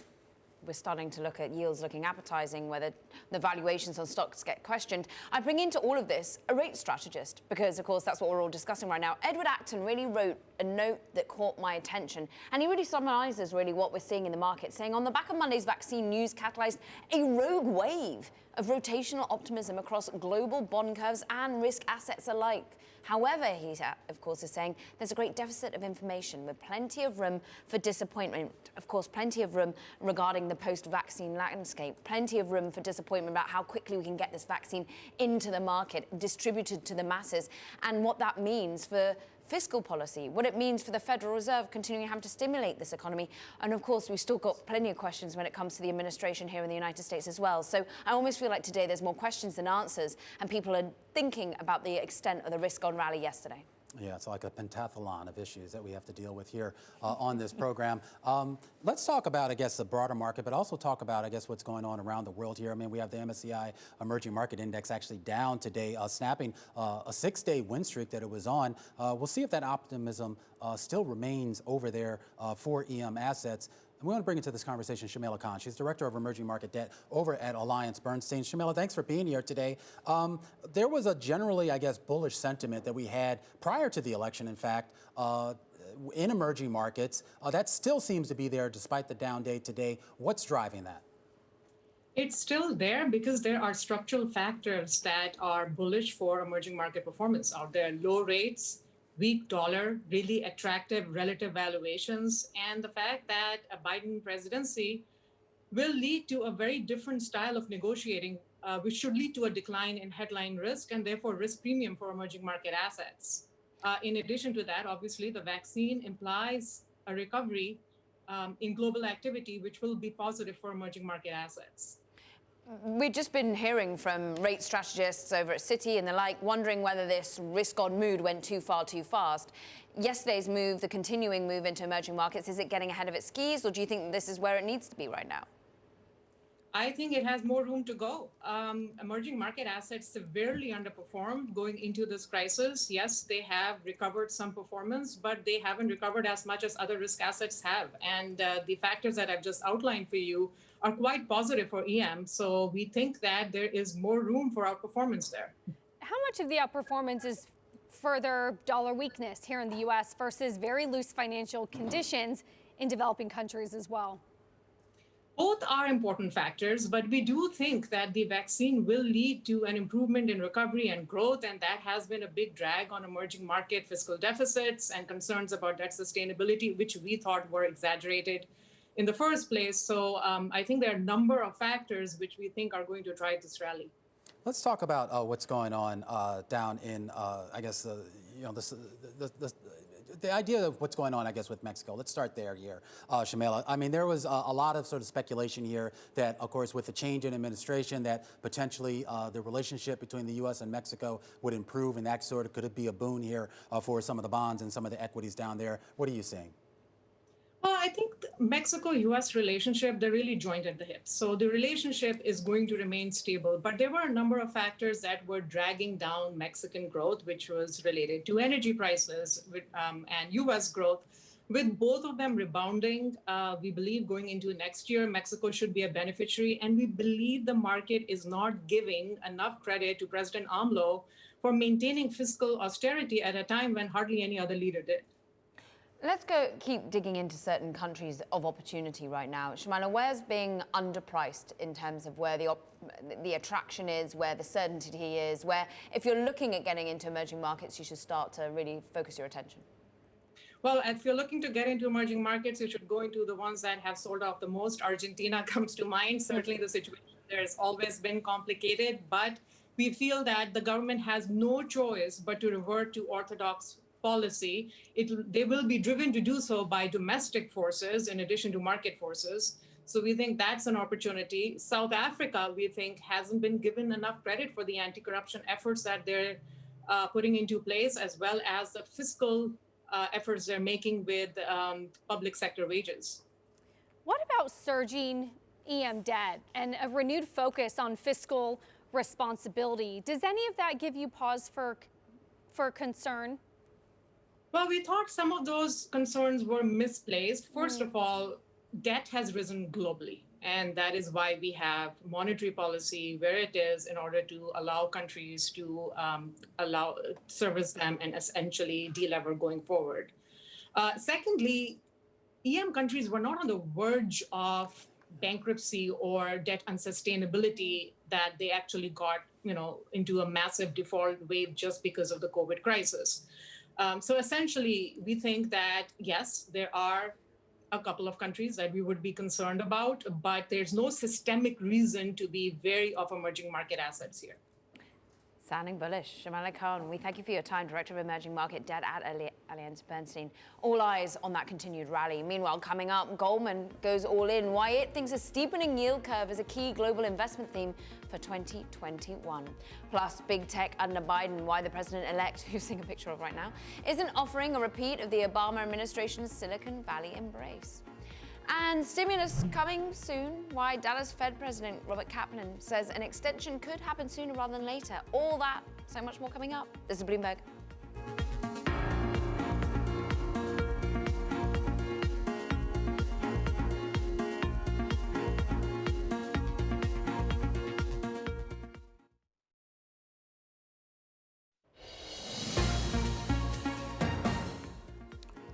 we're starting to look at yields looking appetizing, whether the valuations on stocks get questioned. I bring into all of this a rate strategist, because, of course, that's what we're all discussing right now. Edward Acton really wrote a note that caught my attention, and he really summarizes really what we're seeing in the market, saying on the back of Monday's vaccine news catalyzed a rogue wave of rotational optimism across global bond curves and risk assets alike. However, he, of course, is saying there's a great deficit of information with plenty of room for disappointment. Of course, plenty of room regarding the post-vaccine landscape, plenty of room for disappointment about how quickly we can get this vaccine into the market, distributed to the masses, and what that means for fiscal policy, what it means for the Federal Reserve continuing to have to stimulate this economy. And of course, we've still got plenty of questions when it comes to the administration here in the United States as well. So I almost feel like today there's more questions than answers, and people are thinking about the extent of the risk-on rally yesterday. Yeah, it's like a pentathlon of issues that we have to deal with here on this program. Let's talk about, I guess, the broader market, but also talk about, I guess, what's going on around the world here. I mean, we have the MSCI Emerging Market Index actually down today, snapping a 6-day win streak that it was on. We'll see if that optimism still remains over there for EM assets. And we want to bring into this conversation Shamila Khan. She's Director of Emerging Market Debt over at AllianceBernstein. Shamila, thanks for being here today. There was a generally, I guess, bullish sentiment that we had prior to the election, in fact, in emerging markets. That still seems to be there despite the down day today. What's driving that? It's still there because there are structural factors that are bullish for emerging market performance out there. Low rates, weak dollar, really attractive relative valuations, and the fact that a Biden presidency will lead to a very different style of negotiating, which should lead to a decline in headline risk and therefore risk premium for emerging market assets. In addition to that, obviously, the vaccine implies a recovery in global activity, which will be positive for emerging market assets. We've just been hearing from rate strategists over at Citi and the like, wondering whether this risk-on mood went too far too fast. Yesterday's move, the continuing move into emerging markets, is it getting ahead of its skis, or do you think this is where it needs to be right now? I think it has more room to go. Emerging market assets severely underperformed going into this crisis. Yes, they have recovered some performance, but they haven't recovered as much as other risk assets have. And the factors that I've just outlined for you are quite positive for EM. So we think that there is more room for outperformance there. How much of the outperformance is further dollar weakness here in the U.S. versus very loose financial conditions in developing countries as well? Both are important factors, but we do think that the vaccine will lead to an improvement in recovery and growth, and that has been a big drag on emerging market fiscal deficits and concerns about debt sustainability, which we thought were exaggerated in the first place. So I think there are a number of factors which we think are going to drive this rally. Let's talk about what's going on down in, I guess, the idea of what's going on, I guess, with Mexico. Let's start there here, Shamela. I mean, there was a lot of sort of speculation here that, of course, with the change in administration, that potentially the relationship between the U.S. and Mexico would improve, and that sort of could be a boon here for some of the bonds and some of the equities down there. What are you seeing? Well, I think the Mexico-U.S. relationship, they're really joined at the hip. So the relationship is going to remain stable. But there were a number of factors that were dragging down Mexican growth, which was related to energy prices and U.S. growth. With both of them rebounding, we believe going into next year, Mexico should be a beneficiary. And we believe the market is not giving enough credit to President AMLO for maintaining fiscal austerity at a time when hardly any other leader did. Let's keep digging into certain countries of opportunity right now. Shamala, where's being underpriced in terms of where the attraction is, where the certainty is, where if you're looking at getting into emerging markets, you should start to really focus your attention? Well, if you're looking to get into emerging markets, you should go into the ones that have sold off the most. Argentina comes to mind. Certainly the situation there has always been complicated, but we feel that the government has no choice but to revert to orthodox policy. They will be driven to do so by domestic forces in addition to market forces. So we think that's an opportunity. South Africa, we think, hasn't been given enough credit for the anti-corruption efforts that they're putting into place, as well as the fiscal efforts they're making with public sector wages. What about surging EM debt and a renewed focus on fiscal responsibility? Does any of that give you pause for concern? Well, we thought some of those concerns were misplaced. First of all, debt has risen globally, and that is why we have monetary policy where it is in order to allow countries to service them and essentially delever going forward. Secondly, EM countries were not on the verge of bankruptcy or debt unsustainability that they actually got, into a massive default wave just because of the COVID crisis. So essentially, we think that, yes, there are a couple of countries that we would be concerned about, but there's no systemic reason to be wary of emerging market assets here. Sounding bullish. Shamala Khan, we thank you for your time, Director of Emerging Market Debt at Allianz Bernstein. All eyes on that continued rally. Meanwhile, coming up, Goldman goes all in. Why it thinks a steepening yield curve is a key global investment theme for 2021. Plus, big tech under Biden, why the president-elect, who's seeing a picture of right now, isn't offering a repeat of the Obama administration's Silicon Valley embrace. And stimulus coming soon, why Dallas Fed President Robert Kaplan says an extension could happen sooner rather than later. All that, so much more coming up. This is Bloomberg.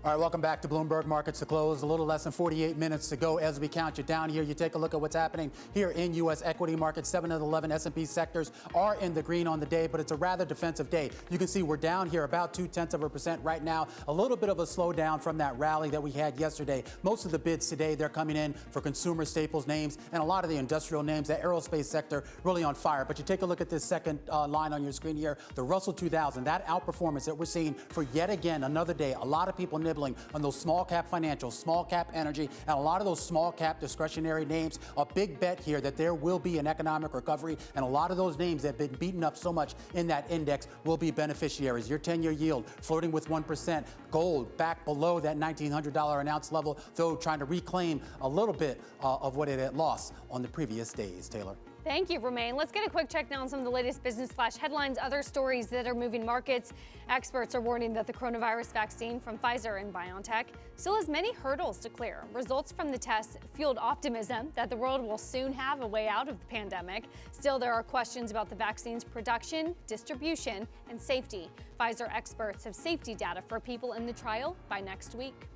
All right, welcome back to Bloomberg Markets to Close. A little less than 48 minutes to go as we count you down here. You take a look at what's happening here in U.S. equity markets. 7 of the 11 S&P sectors are in the green on the day, but it's a rather defensive day. You can see we're down here about 0.2% right now. A little bit of a slowdown from that rally that we had yesterday. Most of the bids today, they're coming in for consumer staples names and a lot of the industrial names. The aerospace sector really on fire. But you take a look at this second line on your screen here, the Russell 2000, that outperformance that we're seeing for yet again another day. A lot of people nibbling on those small cap financials, small cap energy, and a lot of those small cap discretionary names. A big bet here that there will be an economic recovery, and a lot of those names that have been beaten up so much in that index will be beneficiaries. Your 10-year yield flirting with 1%. Gold back below that $1,900 an ounce level, though trying to reclaim a little bit of what it had lost on the previous days. Taylor. Thank you, Romain. Let's get a quick check now on some of the latest business flash headlines, other stories that are moving markets. Experts are warning that the coronavirus vaccine from Pfizer and BioNTech still has many hurdles to clear. Results from the tests fueled optimism that the world will soon have a way out of the pandemic. Still, there are questions about the vaccine's production, distribution, and safety. Pfizer experts have safety data for people in the trial by next week.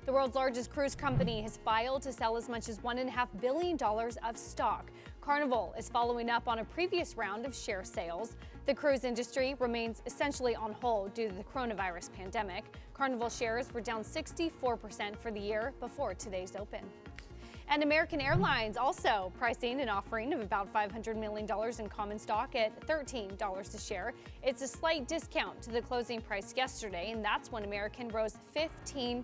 The world's largest cruise company has filed to sell as much as $1.5 billion of stock. Carnival is following up on a previous round of share sales. The cruise industry remains essentially on hold due to the coronavirus pandemic. Carnival shares were down 64% for the year before today's open. And American Airlines also pricing an offering of about $500 million in common stock at $13 a share. It's a slight discount to the closing price yesterday, and that's when American rose 15%.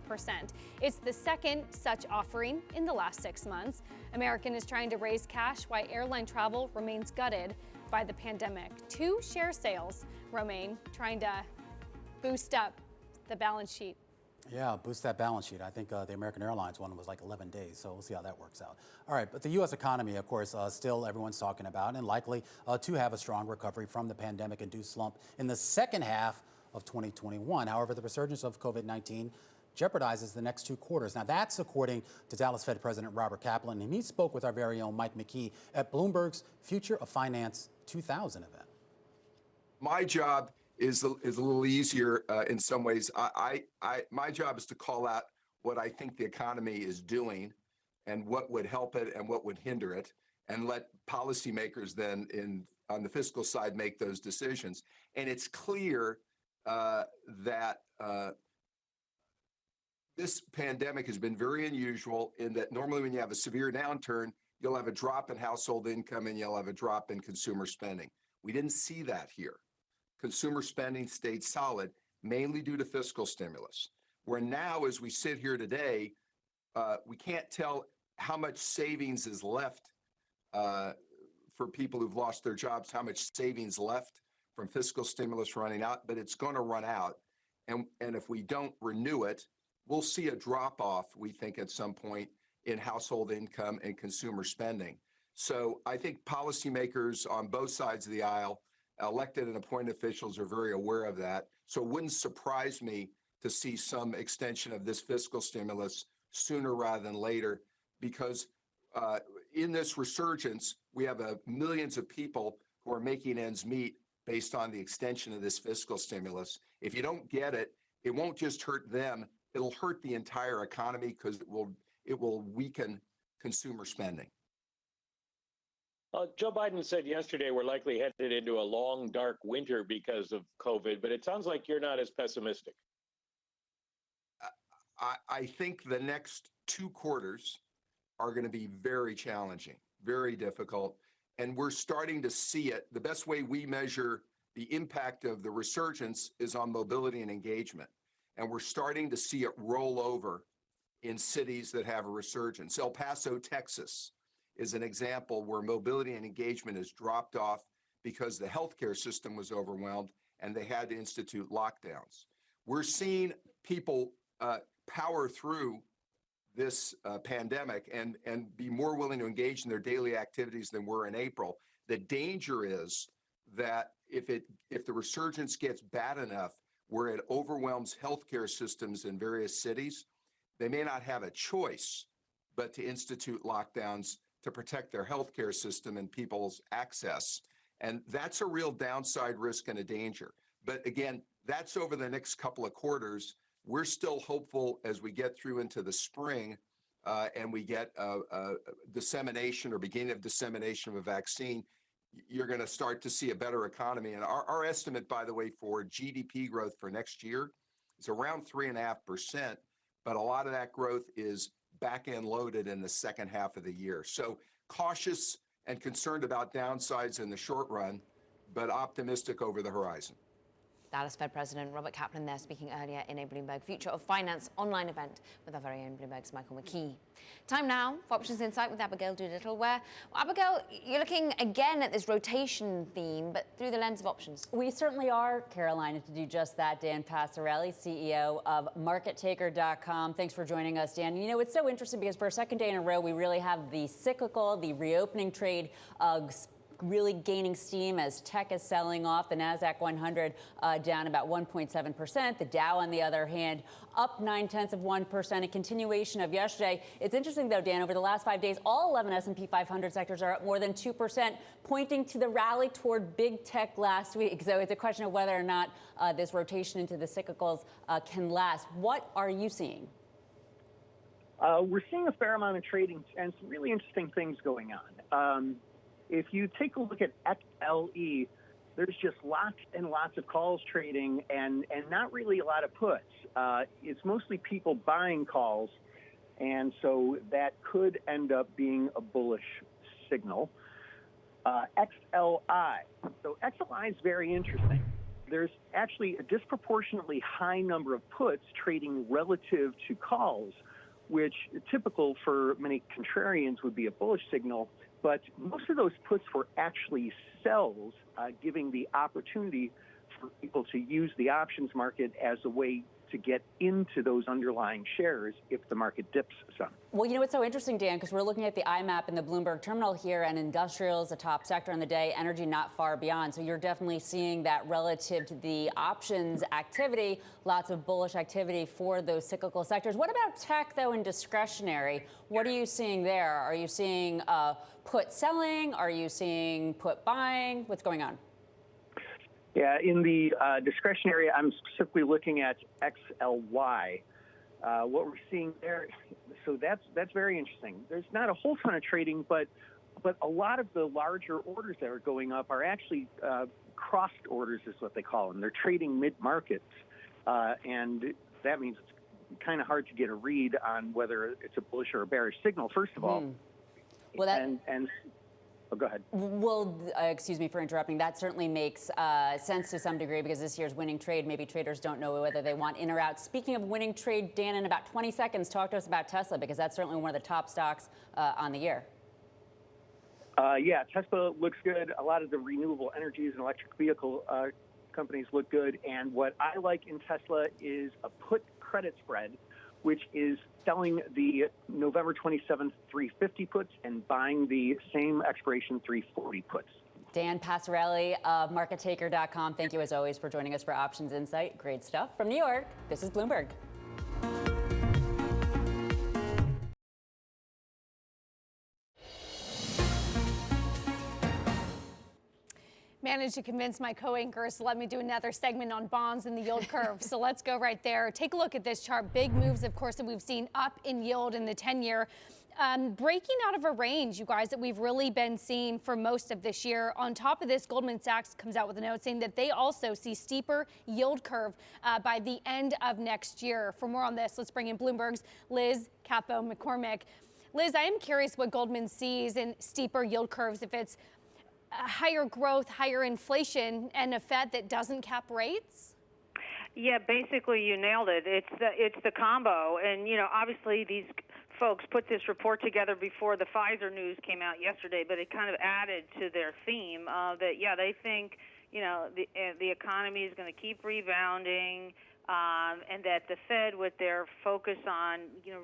It's the second such offering in the last 6 months. American is trying to raise cash while airline travel remains gutted by the pandemic. 2 share sales, Romaine, trying to boost up the balance sheet. Yeah, boost that balance sheet. I think the American Airlines one was like 11 days, so we'll see how that works out. All right, but the U.S. economy, of course, still everyone's talking about and likely to have a strong recovery from the pandemic-induced slump in the second half of 2021. However, the resurgence of COVID-19 jeopardizes the next 2 quarters. Now, that's according to Dallas Fed President Robert Kaplan, and he spoke with our very own Mike McKee at Bloomberg's Future of Finance 2000 event. My job is a little easier in some ways. My job is to call out what I think the economy is doing and what would help it and what would hinder it, and let policymakers then on the fiscal side make those decisions. And it's clear that this pandemic has been very unusual in that normally when you have a severe downturn, you'll have a drop in household income and you'll have a drop in consumer spending. We didn't see that here. Consumer spending stayed solid, mainly due to fiscal stimulus. Where now, as we sit here today, we can't tell how much savings is left for people who've lost their jobs, how much savings left from fiscal stimulus running out, but it's going to run out. And if we don't renew it, we'll see a drop-off, we think, at some point in household income and consumer spending. So I think policymakers on both sides of the aisle, elected and appointed officials, are very aware of that. So it wouldn't surprise me to see some extension of this fiscal stimulus sooner rather than later, because in this resurgence, we have millions of people who are making ends meet based on the extension of this fiscal stimulus. If you don't get it, it won't just hurt them, it'll hurt the entire economy because it will weaken consumer spending. Joe Biden said yesterday we're likely headed into a long, dark winter because of COVID, but it sounds like you're not as pessimistic. I think the next 2 quarters are going to be very challenging, very difficult, and we're starting to see it. The best way we measure the impact of the resurgence is on mobility and engagement, and we're starting to see it roll over in cities that have a resurgence. El Paso, Texas, is an example where mobility and engagement has dropped off because the healthcare system was overwhelmed and they had to institute lockdowns. We're seeing people power through this pandemic and be more willing to engage in their daily activities than were in April. The danger is that if the resurgence gets bad enough where it overwhelms healthcare systems in various cities, they may not have a choice but to institute lockdowns to protect their healthcare system and people's access. And that's a real downside risk and a danger. But again, that's over the next couple of quarters. We're still hopeful as we get through into the spring and we get dissemination or beginning of dissemination of a vaccine, you're going to start to see a better economy. And our estimate, by the way, for GDP growth for next year is around 3.5%, but a lot of that growth is back-end loaded in the second half of the year. So cautious and concerned about downsides in the short run, but optimistic over the horizon. Dallas Fed President Robert Kaplan there speaking earlier in a Bloomberg Future of Finance online event with our very own Bloomberg's Michael McKee. Time now for Options Insight with Abigail Doolittle, where, well, Abigail, you're looking again at this rotation theme, but through the lens of options. We certainly are, Caroline, and to do just that, Dan Passarelli, CEO of MarketTaker.com. Thanks for joining us, Dan. You know, it's so interesting because for a second day in a row, we really have the cyclical, the reopening trade really gaining steam as tech is selling off. The NASDAQ 100 down about 1.7%. The Dow, on the other hand, up 0.9%, a continuation of yesterday. It's interesting, though, Dan, over the last 5 days, all 11 S&P 500 sectors are up more than 2%, pointing to the rally toward big tech last week. So it's a question of whether or not this rotation into the cyclicals can last. What are you seeing? We're seeing a fair amount of trading and some really interesting things going on. If you take a look at XLE, there's just lots and lots of calls trading and not really a lot of puts. It's mostly people buying calls. And so that could end up being a bullish signal. XLI. So XLI is very interesting. There's actually a disproportionately high number of puts trading relative to calls, which typical for many contrarians would be a bullish signal. But most of those puts were actually sells, giving the opportunity for people to use the options market as a way to get into those underlying shares if the market dips some. Well, you know what's so interesting, Dan, because we're looking at the IMAP and the Bloomberg terminal here, and industrial is a top sector on the day, energy not far beyond. So you're definitely seeing that relative to the options activity, lots of bullish activity for those cyclical sectors. What about tech, though, and discretionary? What are you seeing there? Are you seeing put selling? Are you seeing put buying? What's going on? Yeah, in the discretionary, I'm specifically looking at XLY. What we're seeing there, so that's very interesting. There's not a whole ton of trading, but a lot of the larger orders that are going up are actually crossed orders, is what they call them. They're trading mid-markets, and that means it's kind of hard to get a read on whether it's a bullish or a bearish signal, first of all. Well, that... Oh, go ahead. Well, excuse me for interrupting. That certainly makes sense to some degree because this year's winning trade, maybe traders don't know whether they want in or out. Speaking of winning trade, Dan, in about 20 seconds, talk to us about Tesla because that's certainly one of the top stocks on the year. Yeah, Tesla looks good. A lot of the renewable energies and electric vehicle companies look good. And what I like in Tesla is a put credit spread, which is selling the November 27th 350 puts and buying the same expiration 340 puts. Dan Passarelli of MarketTaker.com. Thank you, as always, for joining us for Options Insight. Great stuff. From New York, this is Bloomberg. Managed to convince my co-anchors to let me do another segment on bonds and the yield curve. So let's go right there. Take a look at this chart. Big moves, of course, that we've seen up in yield in the 10-year. Breaking out of a range, you guys, that we've really been seeing for most of this year. On top of this, Goldman Sachs comes out with a note saying that they also see steeper yield curve by the end of next year. For more on this, let's bring in Bloomberg's Liz Capo-McCormick. Liz, I am curious what Goldman sees in steeper yield curves, if it's higher growth, higher inflation, and a Fed that doesn't cap rates? Yeah, basically you nailed it. It's the combo, and obviously these folks put this report together before the Pfizer news came out yesterday, but it kind of added to their theme that they think the economy is going to keep rebounding. And that the Fed, with their focus on,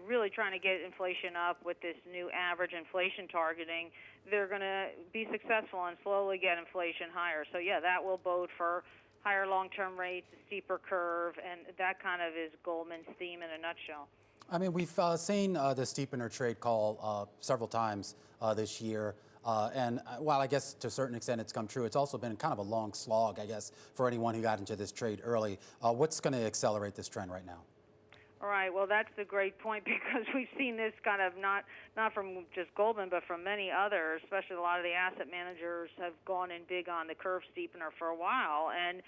really trying to get inflation up with this new average inflation targeting, they're going to be successful and slowly get inflation higher. So, yeah, that will bode for higher long-term rates, a steeper curve, and that kind of is Goldman's theme in a nutshell. I mean, we've seen the steepener trade call several times this year. And while I guess to a certain extent it's come true, it's also been kind of a long slog, I guess, for anyone who got into this trade early. What's going to accelerate this trend right now? All right. Well, that's the great point because we've seen this kind of not from just Goldman, but from many others, especially a lot of the asset managers have gone in big on the curve steepener for a while. And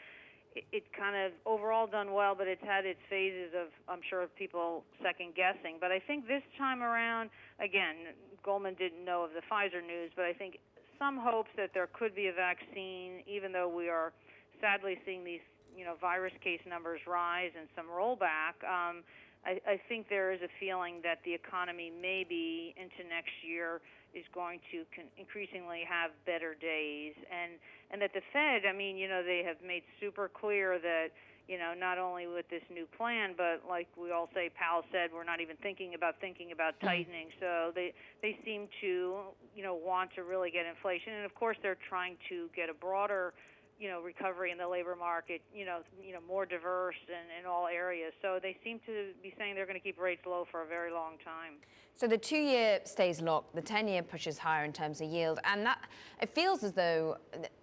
it's kind of overall done well, but it's had its phases of, I'm sure, people second guessing. But I think this time around, again, Goldman didn't know of the Pfizer news, but I think some hopes that there could be a vaccine, even though we are sadly seeing these, virus case numbers rise and some rollback. I think there is a feeling that the economy maybe into next year is going to increasingly have better days, and that the Fed, they have made super clear that, not only with this new plan, but like we all say, Powell said, we're not even thinking about tightening. So they seem to, want to really get inflation, and of course they're trying to get a broader recovery in the labor market, more diverse in all areas. So they seem to be saying they're going to keep rates low for a very long time. So the 2-year stays locked, the 10-year pushes higher in terms of yield, and that it feels as though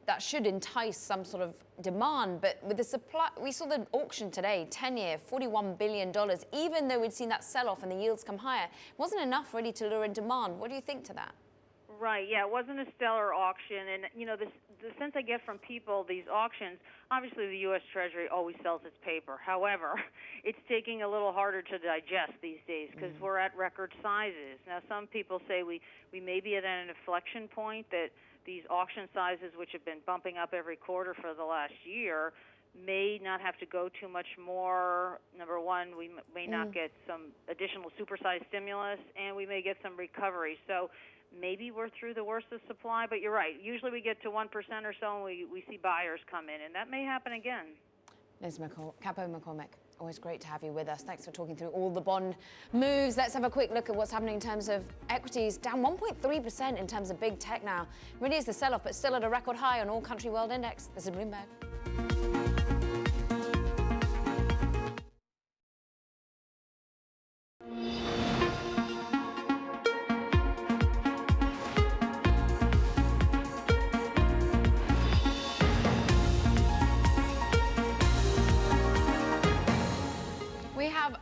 that should entice some sort of demand. But with the supply, we saw the auction today, 10-year, $41 billion, even though we'd seen that sell-off and the yields come higher. It wasn't enough really to lure in demand. What do you think to that? Right. Yeah, it wasn't a stellar auction, and the sense I get from people, these auctions, obviously the U.S. Treasury always sells its paper. However, it's taking a little harder to digest these days because we're at record sizes. Now, some people say we may be at an inflection point, that these auction sizes, which have been bumping up every quarter for the last year, may not have to go too much more. Number one, we may not get some additional supersized stimulus, and we may get some recovery. So maybe we're through the worst of supply, but you're right. Usually we get to 1% or so, and we see buyers come in, and that may happen again. Liz Capo McCormick, always great to have you with us. Thanks for talking through all the bond moves. Let's have a quick look at what's happening in terms of equities. Down 1.3% in terms of big tech now. Really is the sell-off, but still at a record high on all country world index. This is Bloomberg.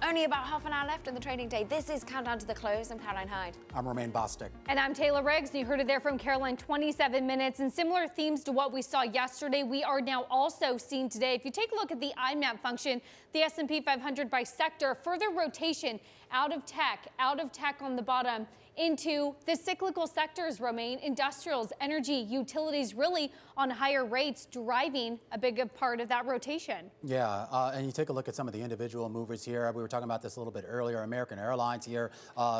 Only about half an hour left in the trading day. This is Countdown to the Close. I'm Caroline Hyde. I'm Romaine Bostick. And I'm Taylor Riggs. And you heard it there from Caroline, 27 minutes. And similar themes to what we saw yesterday, we are now also seeing today. If you take a look at the IMAP function, the S&P 500 by sector, further rotation out of tech on the bottom into the cyclical sectors, Romaine, industrials, energy, utilities, really on higher rates, driving a big part of that rotation. Yeah, and you take a look at some of the individual movers here. We were talking about this a little bit earlier. American Airlines here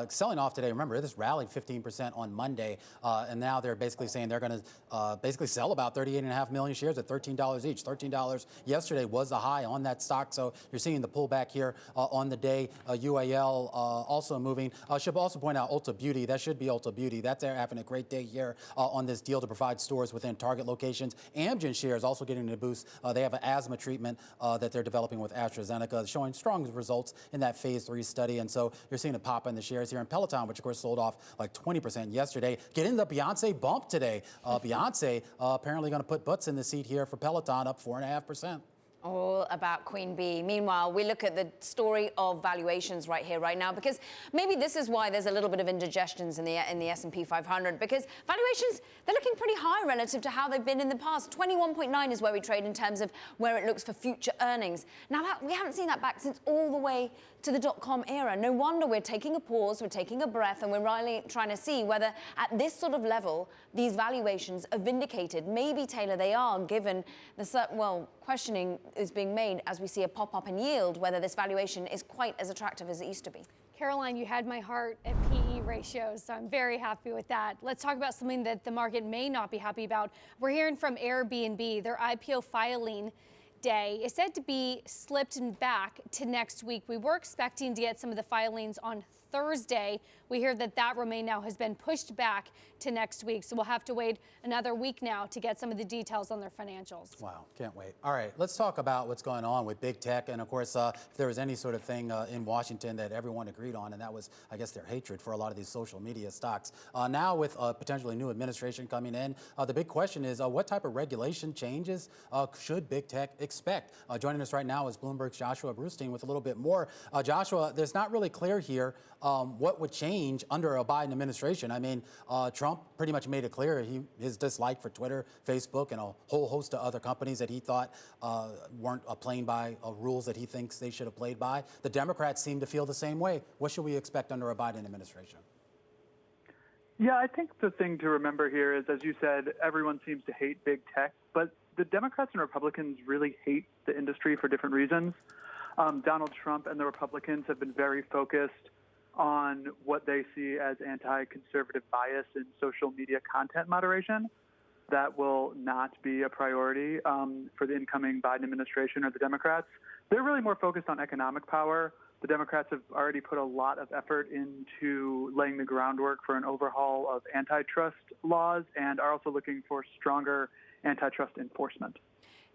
selling off today. Remember, this rallied 15% on Monday, and now they're basically saying they're going to basically sell about 38.5 million shares at $13 each. $13 yesterday was the high on that stock, so you're seeing the pullback here on the day. UAL also moving. Should also point out Ulta Beauty. That should be Ulta Beauty. That's having a great day here on this deal to provide stores within target locations. Amgen shares also getting a boost. They have an asthma treatment that they're developing with AstraZeneca, showing strong results in that phase 3 study. And so you're seeing a pop in the shares here in Peloton, which of course sold off like 20% yesterday. Getting the Beyonce bump today. Beyonce apparently going to put butts in the seat here for Peloton, up 4.5%. All about Queen Bee. Meanwhile, we look at the story of valuations right here, right now, because maybe this is why there's a little bit of indigestions in the S&P 500, because valuations, they're looking pretty high relative to how they've been in the past. 21.9 is where we trade in terms of where it looks for future earnings. Now, we haven't seen that back since all the way to the dot-com era. No wonder we're taking a pause, we're taking a breath, and we're really trying to see whether at this sort of level, these valuations are vindicated. Maybe, Taylor, they are, given the, questioning is being made as we see a pop-up in yield, whether this valuation is quite as attractive as it used to be. Caroline, you had my heart at PE ratios, so I'm very happy with that. Let's talk about something that the market may not be happy about. We're hearing from Airbnb, their IPO filing day is said to be slipped back to next week. We were expecting to get some of the filings on Thursday. We hear that remain now has been pushed back to next week. So we'll have to wait another week now to get some of the details on their financials. Wow, can't wait. All right, let's talk about what's going on with big tech. And of course, if there was any sort of thing in Washington that everyone agreed on, and that was, I guess, their hatred for a lot of these social media stocks. Now with potentially new administration coming in, the big question is what type of regulation changes should big tech expect? Joining us right now is Bloomberg's Joshua Brustein with a little bit more. Joshua, there's not really clear here what would change under a Biden administration. I mean, Trump pretty much made it clear his dislike for Twitter, Facebook, and a whole host of other companies that he thought weren't playing by rules that he thinks they should have played by. The Democrats seem to feel the same way. What should we expect under a Biden administration? Yeah, I think the thing to remember here is, as you said, everyone seems to hate big tech, but the Democrats and Republicans really hate the industry for different reasons. Donald Trump and the Republicans have been very focused on what they see as anti-conservative bias in social media content moderation. That will not be a priority for the incoming Biden administration or the Democrats. They're really more focused on economic power. The Democrats have already put a lot of effort into laying the groundwork for an overhaul of antitrust laws and are also looking for stronger antitrust enforcement.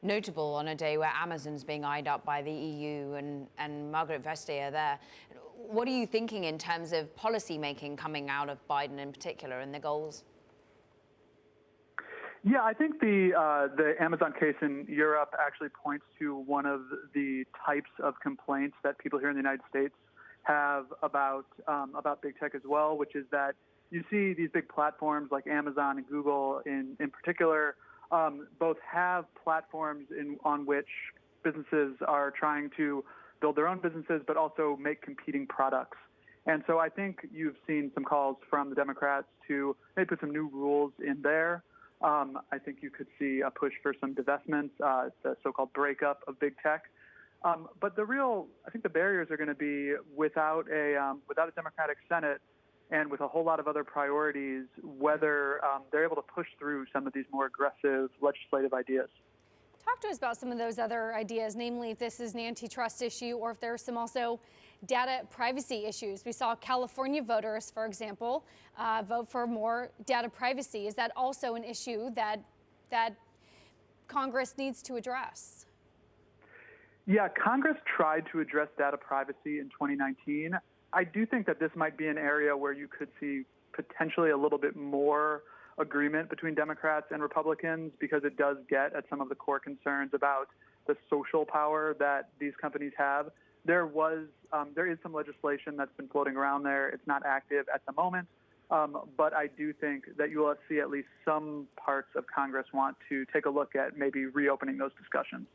Notable on a day where Amazon's being eyed up by the EU and Margaret Vestager there. What are you thinking in terms of policy making coming out of Biden in particular and the goals? Yeah, I think the Amazon case in Europe actually points to one of the types of complaints that people here in the United States have about big tech as well, which is that you see these big platforms like Amazon and Google in particular both have platforms on which businesses are trying to build their own businesses, but also make competing products. And so I think you've seen some calls from the Democrats to maybe put some new rules in there. I think you could see a push for some divestments, the so-called breakup of big tech. But I think the barriers are going to be without a Democratic Senate and with a whole lot of other priorities, whether they're able to push through some of these more aggressive legislative ideas. Talk to us about some of those other ideas, namely if this is an antitrust issue or if there's some also data privacy issues. We saw California voters, for example, vote for more data privacy. Is that also an issue that Congress needs to address? Yeah, Congress tried to address data privacy in 2019. I do think that this might be an area where you could see potentially a little bit more agreement between Democrats and Republicans, because it does get at some of the core concerns about the social power that these companies have. There is some legislation that's been floating around there. It's not active at the moment, but I do think that you will see at least some parts of Congress want to take a look at maybe reopening those discussions.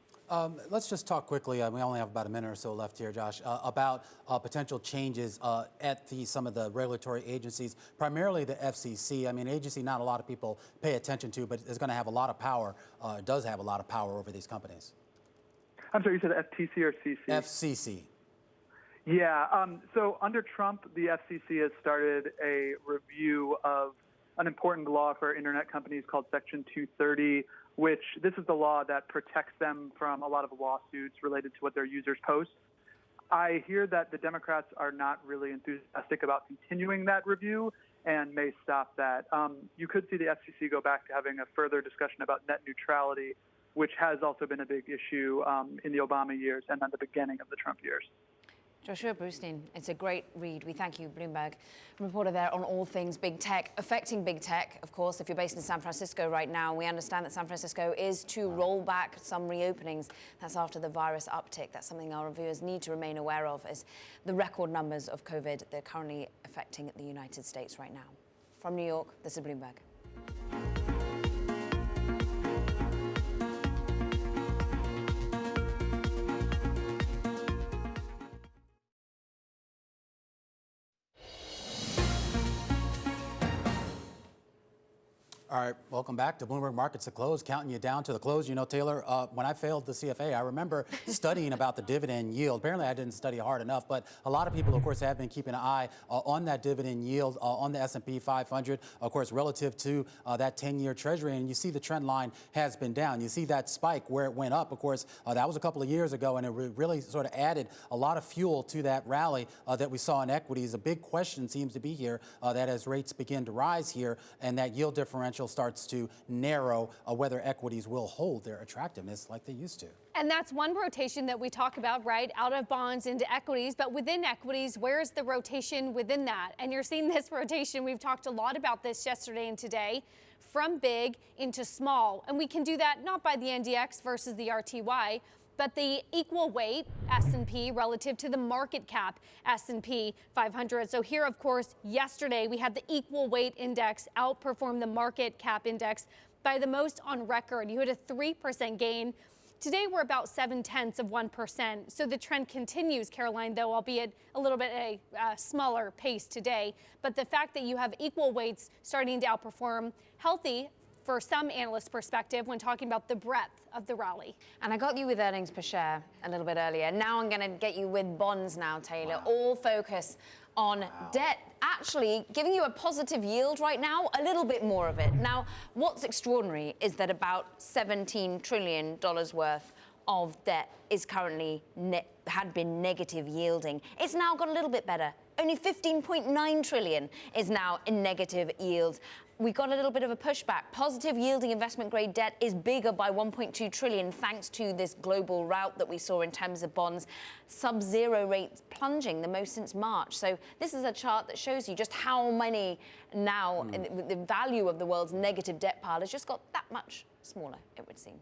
Let's just talk quickly, we only have about a minute or so left here, Josh, about potential changes at some of the regulatory agencies, primarily the FCC. I mean, an agency not a lot of people pay attention to, but is going to have a lot of power, does have a lot of power over these companies. I'm sorry, you said FTC or CC? FCC. Yeah, so under Trump, the FCC has started a review of an important law for internet companies called Section 230, which this is the law that protects them from a lot of lawsuits related to what their users post. I hear that the Democrats are not really enthusiastic about continuing that review and may stop that. You could see the FCC go back to having a further discussion about net neutrality, which has also been a big issue in the Obama years and then the beginning of the Trump years. Joshua Brustein, it's a great read. We thank you, Bloomberg reporter there on all things big tech, affecting big tech. Of course, if you're based in San Francisco right now, we understand that San Francisco is to roll back some reopenings. That's after the virus uptick. That's something our reviewers need to remain aware of, as the record numbers of COVID that are currently affecting the United States right now. From New York, this is Bloomberg. All right, welcome back to Bloomberg Markets at Close, counting you down to the close. You know, Taylor, when I failed the CFA, I remember studying about the dividend yield. Apparently, I didn't study hard enough, but a lot of people, of course, have been keeping an eye on that dividend yield on the S&P 500, of course, relative to that 10-year Treasury. And you see the trend line has been down. You see that spike where it went up. Of course, that was a couple of years ago, and it really sort of added a lot of fuel to that rally that we saw in equities. A big question seems to be here that as rates begin to rise here and that yield differential starts to narrow, whether equities will hold their attractiveness like they used to. And that's one rotation that we talk about, right? Out of bonds into equities. But within equities, where's the rotation within that? And you're seeing this rotation. We've talked a lot about this yesterday and today, from big into small. And we can do that not by the NDX versus the RTY, but the equal weight S&P relative to the market cap S&P 500. So here, of course, yesterday we had the equal weight index outperform the market cap index by the most on record. You had a 3% gain. Today we're about 0.7%. So the trend continues, Caroline, though, albeit a little bit at a smaller pace today. But the fact that you have equal weights starting to outperform, healthy for some analysts' perspective when talking about the breadth of the rally. And I got you with earnings per share a little bit earlier. Now I'm going to get you with bonds now, Taylor. Wow. All focus on debt, actually giving you a positive yield right now, a little bit more of it. Now, what's extraordinary is that about $17 trillion worth of debt is currently had been negative yielding. It's now got a little bit better. Only 15.9 trillion is now in negative yield. We got a little bit of a pushback. Positive yielding investment grade debt is bigger by 1.2 trillion thanks to this global rout that we saw in terms of bonds. Sub-zero rates plunging, the most since March. So this is a chart that shows you just how many now, the value of the world's negative debt pile has just got that much smaller, it would seem.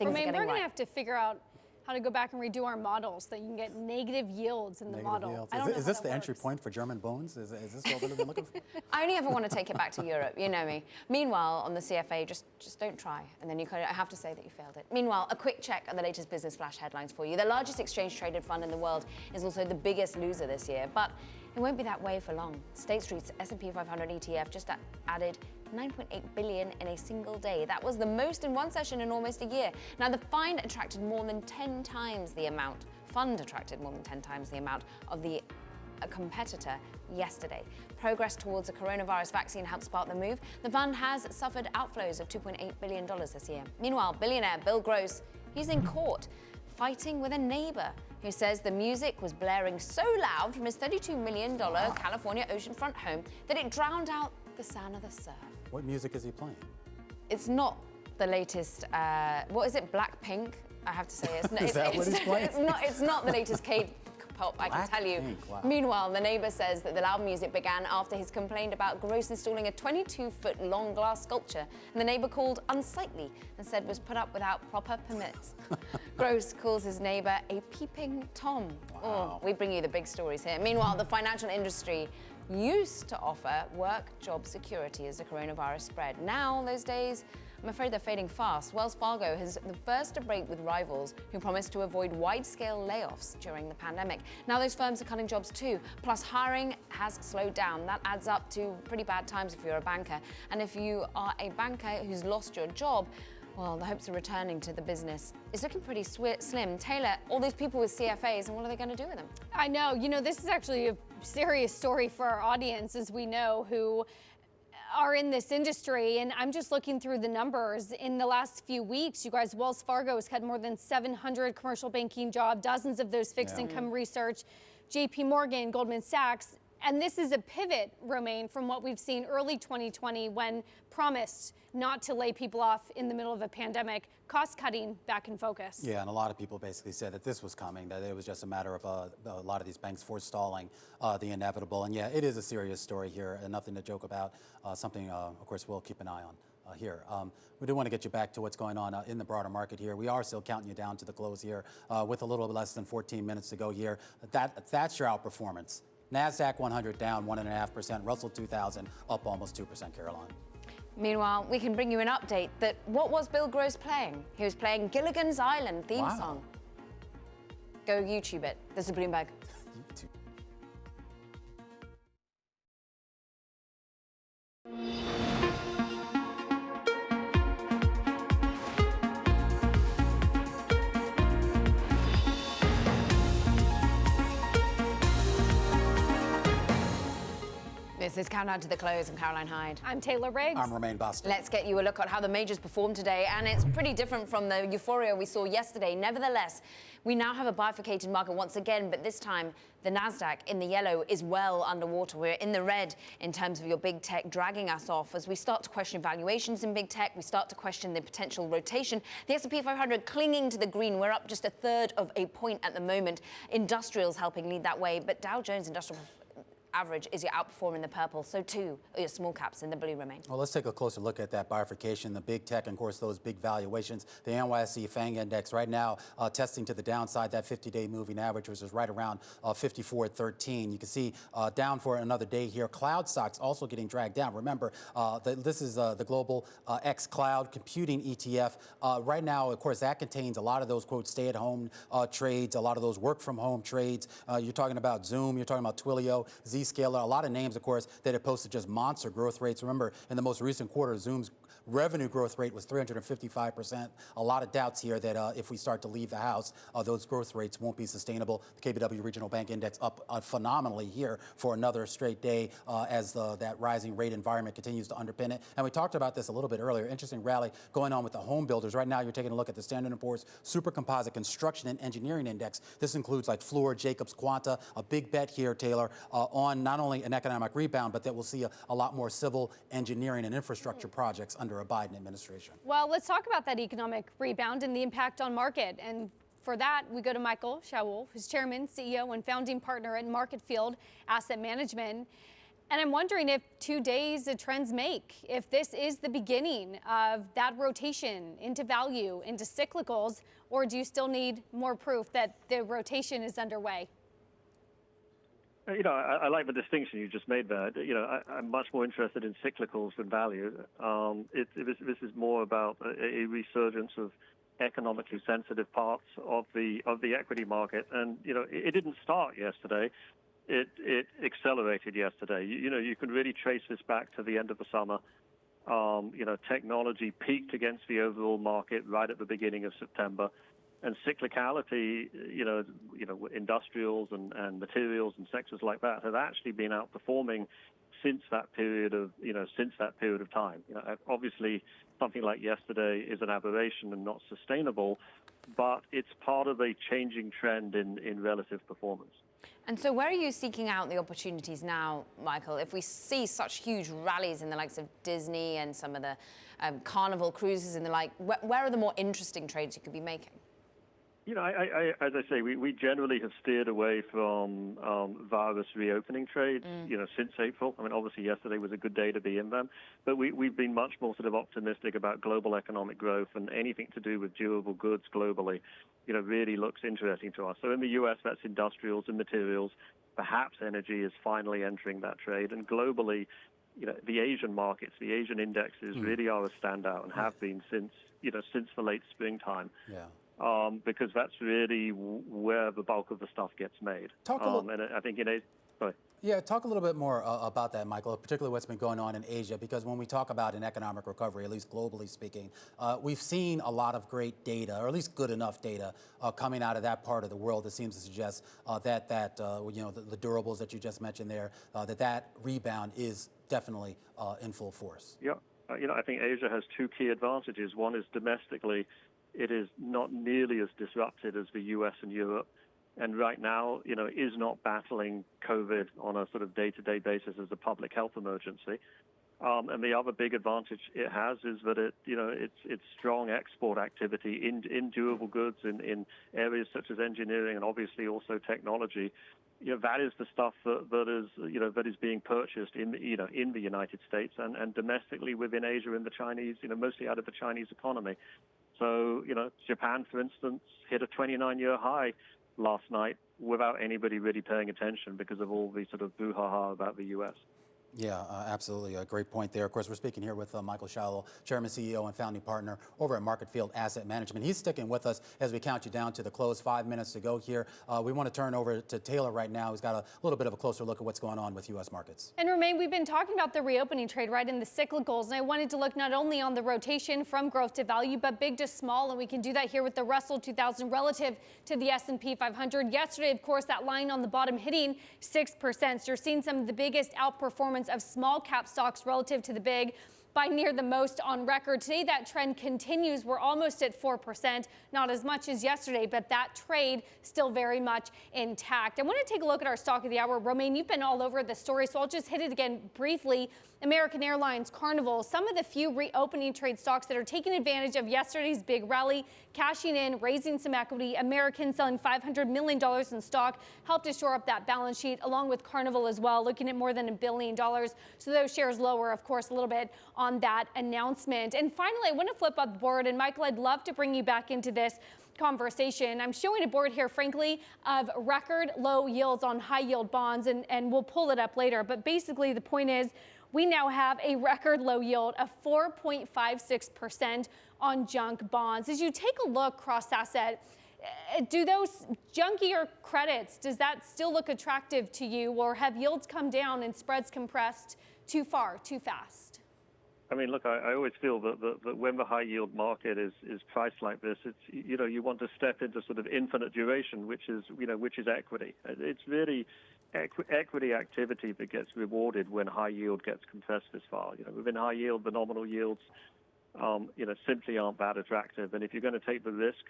Romain, we're going to have to figure out how to go back and redo our models so that you can get negative yields in the model. Yields. I don't know Is how this that the entry works. point for German bones? Is this what we've been looking for? I only ever want to take it back to Europe, you know me. Meanwhile, on the CFA, just don't try, and then I have to say that you failed it. Meanwhile, a quick check at the latest business flash headlines for you. The largest exchange-traded fund in the world is also the biggest loser this year, but it won't be that way for long. State Street's S&P 500 ETF just added 9.8 billion in a single day. That was the most in one session in almost a year. Now, the fund attracted more than 10 times the amount of the competitor yesterday. Progress towards a coronavirus vaccine helped spark the move. The fund has suffered outflows of $2.8 billion this year. Meanwhile, billionaire Bill Gross, he's in court fighting with a neighbor who says the music was blaring so loud from his $32 million California oceanfront home that it drowned out the sound of the surf. What music is he playing? It's not the latest, what is it, Blackpink? I have to say, Is that what he's playing? It's not the latest K-pop, I can tell you. Wow. Meanwhile, the neighbor says that the loud music began after he's complained about Gross installing a 22-foot long glass sculpture, and the neighbor called unsightly and said was put up without proper permits. Gross calls his neighbor a peeping Tom. Wow. Oh, we bring you the big stories here. Meanwhile, the financial industry used to offer work job security as the coronavirus spread. Now, those days, I'm afraid they're fading fast. Wells Fargo is the first to break with rivals who promised to avoid wide-scale layoffs during the pandemic. Now those firms are cutting jobs too. Plus, hiring has slowed down. That adds up to pretty bad times if you're a banker. And if you are a banker who's lost your job, well, the hopes of returning to the business is looking pretty slim. Taylor, all these people with CFAs, and what are they going to do with them? I know. You know, this is actually a serious story for our audience, as we know, who are in this industry. And I'm just looking through the numbers. In the last few weeks, you guys, Wells Fargo has cut more than 700 commercial banking jobs, dozens of those fixed income research, JP Morgan, Goldman Sachs. And this is a pivot, Romaine, from what we've seen early 2020 when promised not to lay people off in the middle of a pandemic, cost cutting back in focus. Yeah, and a lot of people basically said that this was coming, that it was just a matter of a lot of these banks forestalling the inevitable. And yeah, it is a serious story here and nothing to joke about, something, of course, we'll keep an eye on here. We do want to get you back to what's going on in the broader market here. We are still counting you down to the close here with a little less than 14 minutes to go here. That's your outperformance. NASDAQ 100 down 1.5%, Russell 2000 up almost 2%, Caroline. Meanwhile, we can bring you an update that what was Bill Gross playing? He was playing Gilligan's Island theme song. Go YouTube it. This is Bloomberg. This is Countdown to the Close. I'm Caroline Hyde. I'm Taylor Riggs. I'm Romaine Boston. Let's get you a look at how the majors performed today, and it's pretty different from the euphoria we saw yesterday. Nevertheless, we now have a bifurcated market once again, but this time the Nasdaq in the yellow is well underwater. We're in the red in terms of your big tech dragging us off. As we start to question valuations in big tech, we start to question the potential rotation. The S&P 500 clinging to the green. We're up just 1/3 of a point at the moment. Industrials helping lead that way, but Dow Jones Industrial Average is your outperforming the purple, so too are your small caps in the blue, Romaine. Well, let's take a closer look at that bifurcation, the big tech, and of course those big valuations. The NYSE FANG index right now testing to the downside, that 50-day moving average, which is right around 54.13. You can see down for another day here. Cloud stocks also getting dragged down. Remember, this is the global X Cloud Computing ETF. Right now, of course, that contains a lot of those, quote, stay-at-home trades, a lot of those work-from-home trades. You're talking about Zoom, you're talking about Twilio, Zscaler, a lot of names, of course, that have posted just monster growth rates. Remember, in the most recent quarter, Zoom's revenue growth rate was 355%. A lot of doubts here that if we start to leave the house, those growth rates won't be sustainable. The KBW Regional Bank Index up phenomenally here for another straight day as that rising rate environment continues to underpin it. And we talked about this a little bit earlier. Interesting rally going on with the home builders. Right now, you're taking a look at the Standard & Poor's Super Composite Construction and Engineering Index. This includes like Fluor, Jacobs, Quanta, a big bet here, Taylor, on not only an economic rebound, but that we'll see a lot more civil engineering and infrastructure projects under a Biden administration. Well, let's talk about that economic rebound and the impact on market. And for that, we go to Michael Shaul, who's chairman, CEO, and founding partner at Marketfield Asset Management. And I'm wondering if 2 days of trends make, if this is the beginning of that rotation into value, into cyclicals, or do you still need more proof that the rotation is underway? I like the distinction you just made there. I'm much more interested in cyclicals than value. This is more about a resurgence of economically sensitive parts of the equity market, and it didn't start yesterday. It accelerated yesterday. You can really trace this back to the end of the summer. Technology peaked against the overall market right at the beginning of September. And cyclicality, industrials and materials and sectors like that have actually been outperforming since that period of time. Obviously, something like yesterday is an aberration and not sustainable, but it's part of a changing trend in relative performance. And so where are you seeking out the opportunities now, Michael? If we see such huge rallies in the likes of Disney and some of the Carnival cruises and the like, where are the more interesting trades you could be making? As I say, we generally have steered away from virus reopening trades, since April. I mean, obviously yesterday was a good day to be in them, but we've been much more sort of optimistic about global economic growth, and anything to do with durable goods globally, really looks interesting to us. So in the U.S., that's industrials and materials. Perhaps energy is finally entering that trade, and globally, the Asian markets, the Asian indexes really are a standout and have been since the late springtime. Yeah. Because that's really where the bulk of the stuff gets made. And I think sorry. Yeah, talk a little bit more about that, Michael, particularly what's been going on in Asia, because when we talk about an economic recovery, at least globally speaking, we've seen a lot of great data, or at least good enough data, coming out of that part of the world that seems to suggest that the durables that you just mentioned there, that rebound is definitely in full force. Yeah, I think Asia has two key advantages. One is domestically, it is not nearly as disrupted as the U.S. and Europe, and right now, is not battling COVID on a sort of day-to-day basis as a public health emergency. And the other big advantage it has is that it's strong export activity in durable goods in areas such as engineering and obviously also technology. That is the stuff that is being purchased in the United States and domestically within Asia and the Chinese, mostly out of the Chinese economy. So, Japan, for instance, hit a 29-year high last night without anybody really paying attention because of all the sort of brouhaha about the U.S. Yeah, absolutely. A great point there. Of course, we're speaking here with Michael Shallow, Chairman, CEO, and founding partner over at Market Field Asset Management. He's sticking with us as we count you down to the close. 5 minutes to go here. We want to turn over to Taylor right now. He's got a little bit of a closer look at what's going on with U.S. markets. And Romain, we've been talking about the reopening trade, right, and the cyclicals. And I wanted to look not only on the rotation from growth to value, but big to small. And we can do that here with the Russell 2000 relative to the S&P 500. Yesterday, of course, that line on the bottom hitting 6%. So you're seeing some of the biggest outperformance of small cap stocks relative to the big by near the most on record. Today, that trend continues. We're almost at 4%, not as much as yesterday, but that trade still very much intact. I want to take a look at our stock of the hour. Romain, you've been all over the story, so I'll just hit it again briefly. American Airlines, Carnival, some of the few reopening trade stocks that are taking advantage of yesterday's big rally, cashing in, raising some equity. American selling $500 million in stock, helped to shore up that balance sheet, along with Carnival as well, looking at more than $1 billion. So those shares lower, of course, a little bit on that announcement. And finally, I want to flip up the board. And Michael, I'd love to bring you back into this conversation. I'm showing a board here, frankly, of record low yields on high yield bonds, and we'll pull it up later. But basically, the point is, we now have a record low yield of 4.56% on junk bonds. As you take a look cross-asset, do those junkier credits, does that still look attractive to you, or have yields come down and spreads compressed too far, too fast? I mean, look, I always feel that when the high yield market is priced like this, it's, you want to step into sort of infinite duration, which is equity. It's really equity activity that gets rewarded when high yield gets compressed this far. Within high yield, the nominal yields, simply aren't that attractive. And if you're going to take the risk,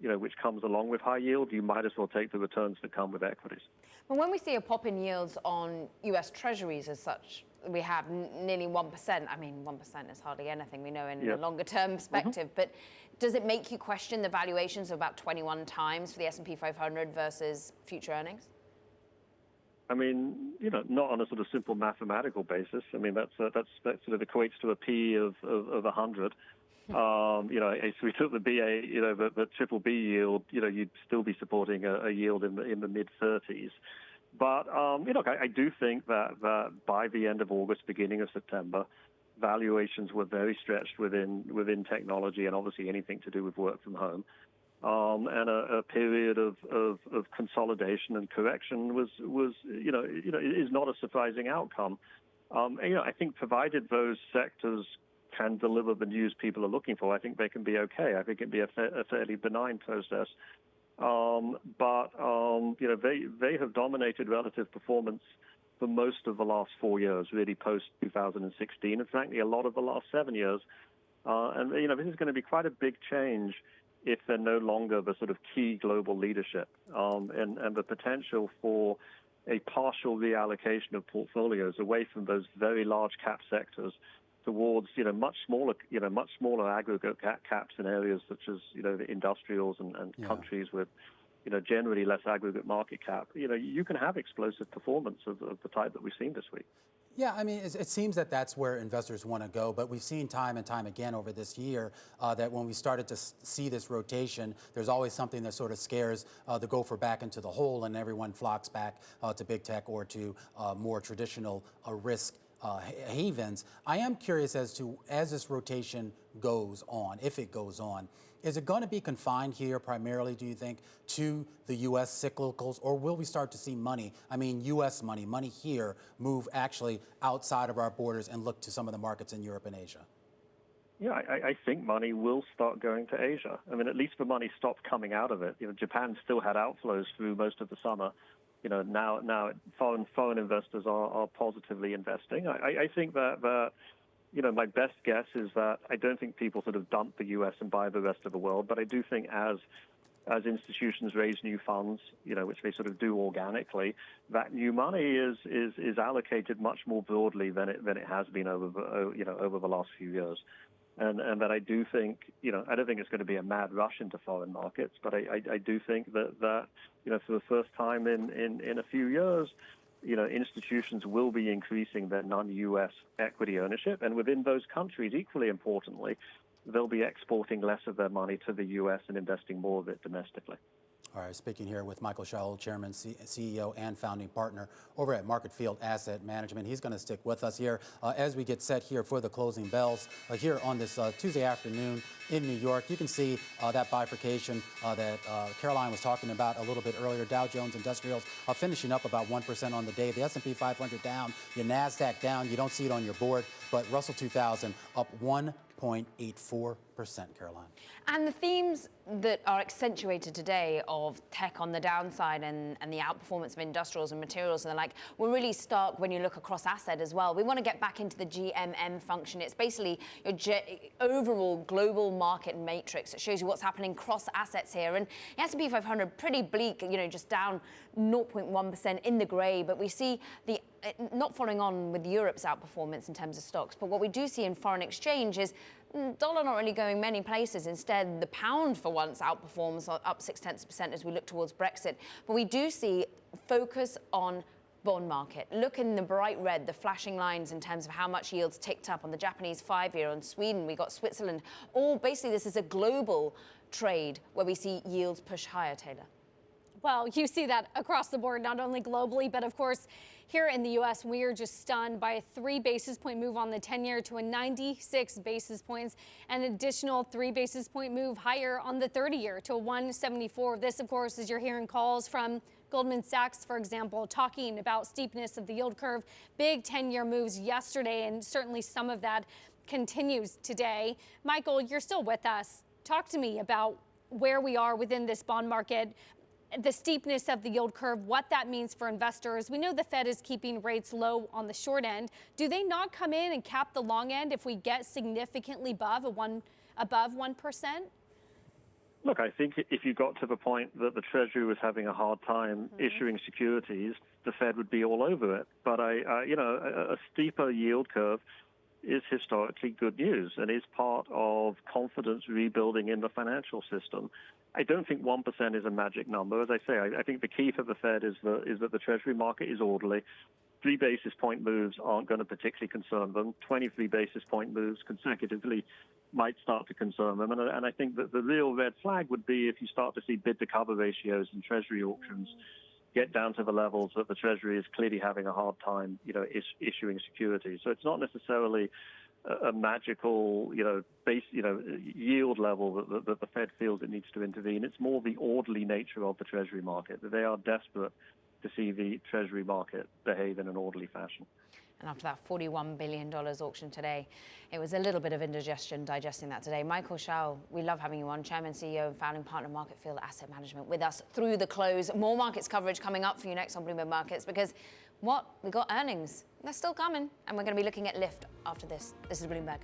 which comes along with high yield, you might as well take the returns that come with equities. But when we see a pop in yields on U.S. Treasuries as such, we have nearly 1%. I mean, 1% is hardly anything, we know, in a longer term perspective. But does it make you question the valuations of about 21 times for the S&P 500 versus future earnings? I mean, not on a sort of simple mathematical basis. I mean, that sort of equates to a P of 100. If we took the BA, the triple B yield, you'd still be supporting a yield in the mid-30s. But I do think that by the end of August, beginning of September, valuations were very stretched within technology and obviously anything to do with work from home. And a period of consolidation and correction is not a surprising outcome. I think provided those sectors can deliver the news people are looking for, I think they can be okay. I think it'd be a fairly benign process. But they have dominated relative performance for most of the last 4 years, really post 2016, and frankly, a lot of the last 7 years. And this is going to be quite a big change if they're no longer the sort of key global leadership, and the potential for a partial reallocation of portfolios away from those very large cap sectors towards much smaller aggregate caps in areas such as the industrials and countries with generally less aggregate market cap. You can have explosive performance of the type that we've seen this week. Yeah, I mean, it seems that that's where investors want to go, but we've seen time and time again over this year that when we started to see this rotation, there's always something that sort of scares the gopher back into the hole, and everyone flocks back to big tech or to more traditional risk havens. I am curious as this rotation goes on, if it goes on, is it going to be confined here primarily, do you think, to the U.S. cyclicals, or will we start to see money, U.S. money here, move actually outside of our borders and look to some of the markets in Europe and Asia? Yeah, I think money will start going to Asia. At least the money stopped coming out of it. Japan still had outflows through most of the summer. Now foreign investors are positively investing. I think that my best guess is that I don't think people sort of dump the U.S. and buy the rest of the world, but I do think as institutions raise new funds, which they sort of do organically, that new money is allocated much more broadly than it has been over the last few years. And that I do think, I don't think it's going to be a mad rush into foreign markets, but I do think that for the first time in a few years, institutions will be increasing their non-U.S. equity ownership. And within those countries, equally importantly, they'll be exporting less of their money to the U.S. and investing more of it domestically. All right, speaking here with Michael Shaul, Chairman, CEO, and founding partner over at Market Field Asset Management. He's going to stick with us here as we get set here for the closing bells here on this Tuesday afternoon in New York. You can see that bifurcation that Caroline was talking about a little bit earlier. Dow Jones Industrials finishing up about 1% on the day. The S&P 500 down, your NASDAQ down. You don't see it on your board, but Russell 2000 up 1.84%, Caroline. And the themes that are accentuated today of tech on the downside and the outperformance of industrials and materials and the like were really stark when you look across asset as well. We want to get back into the GMM function. It's basically your overall global market matrix. It shows you what's happening across assets here. And the S&P 500 pretty bleak, just down 0.1% in the grey. But we see the not following on with Europe's outperformance in terms of stocks. But what we do see in foreign exchange is dollar not really going many places. Instead, the pound for once outperforms, up 0.6% as we look towards Brexit. But we do see focus on bond market. Look in the bright red, the flashing lines in terms of how much yields ticked up on the Japanese 5-year, on Sweden, we got Switzerland. All basically this is a global trade where we see yields push higher, Taylor. Well, you see that across the board, not only globally, but of course, here in the U.S., we are just stunned by a 3 basis point move on the 10-year to a 96 basis points, an additional 3 basis point move higher on the 30-year to a 174. This, of course, as you're hearing calls from Goldman Sachs, for example, talking about steepness of the yield curve, big 10-year moves yesterday, and certainly some of that continues today. Michael, you're still with us. Talk to me about where we are within this bond market, the steepness of the yield curve, what that means for investors. We know the Fed is keeping rates low on the short end. Do they not come in and cap the long end if we get significantly above 1%? Look, I think if you got to the point that the Treasury was having a hard time issuing securities, the Fed would be all over it. But a steeper yield curve is historically good news and is part of confidence rebuilding in the financial system. I don't think 1% is a magic number. As I say, I think the key for the Fed is that the Treasury market is orderly. 3 basis point moves aren't going to particularly concern them. 23 basis point moves consecutively might start to concern them. And I think that the real red flag would be if you start to see bid-to-cover ratios in Treasury auctions get down to the levels that the Treasury is clearly having a hard time, issuing securities. So it's not necessarily a magical, yield level that the Fed feels it needs to intervene. It's more the orderly nature of the Treasury market, that they are desperate to see the Treasury market behave in an orderly fashion. And after that $41 billion auction today, it was a little bit of indigestion digesting that today. Michael Schau, we love having you on, Chairman, CEO, and founding partner of Marketfield Asset Management, with us through the close. More markets coverage coming up for you next on Bloomberg Markets, because we got earnings. They're still coming, and we're going to be looking at Lyft after this. This is Bloomberg.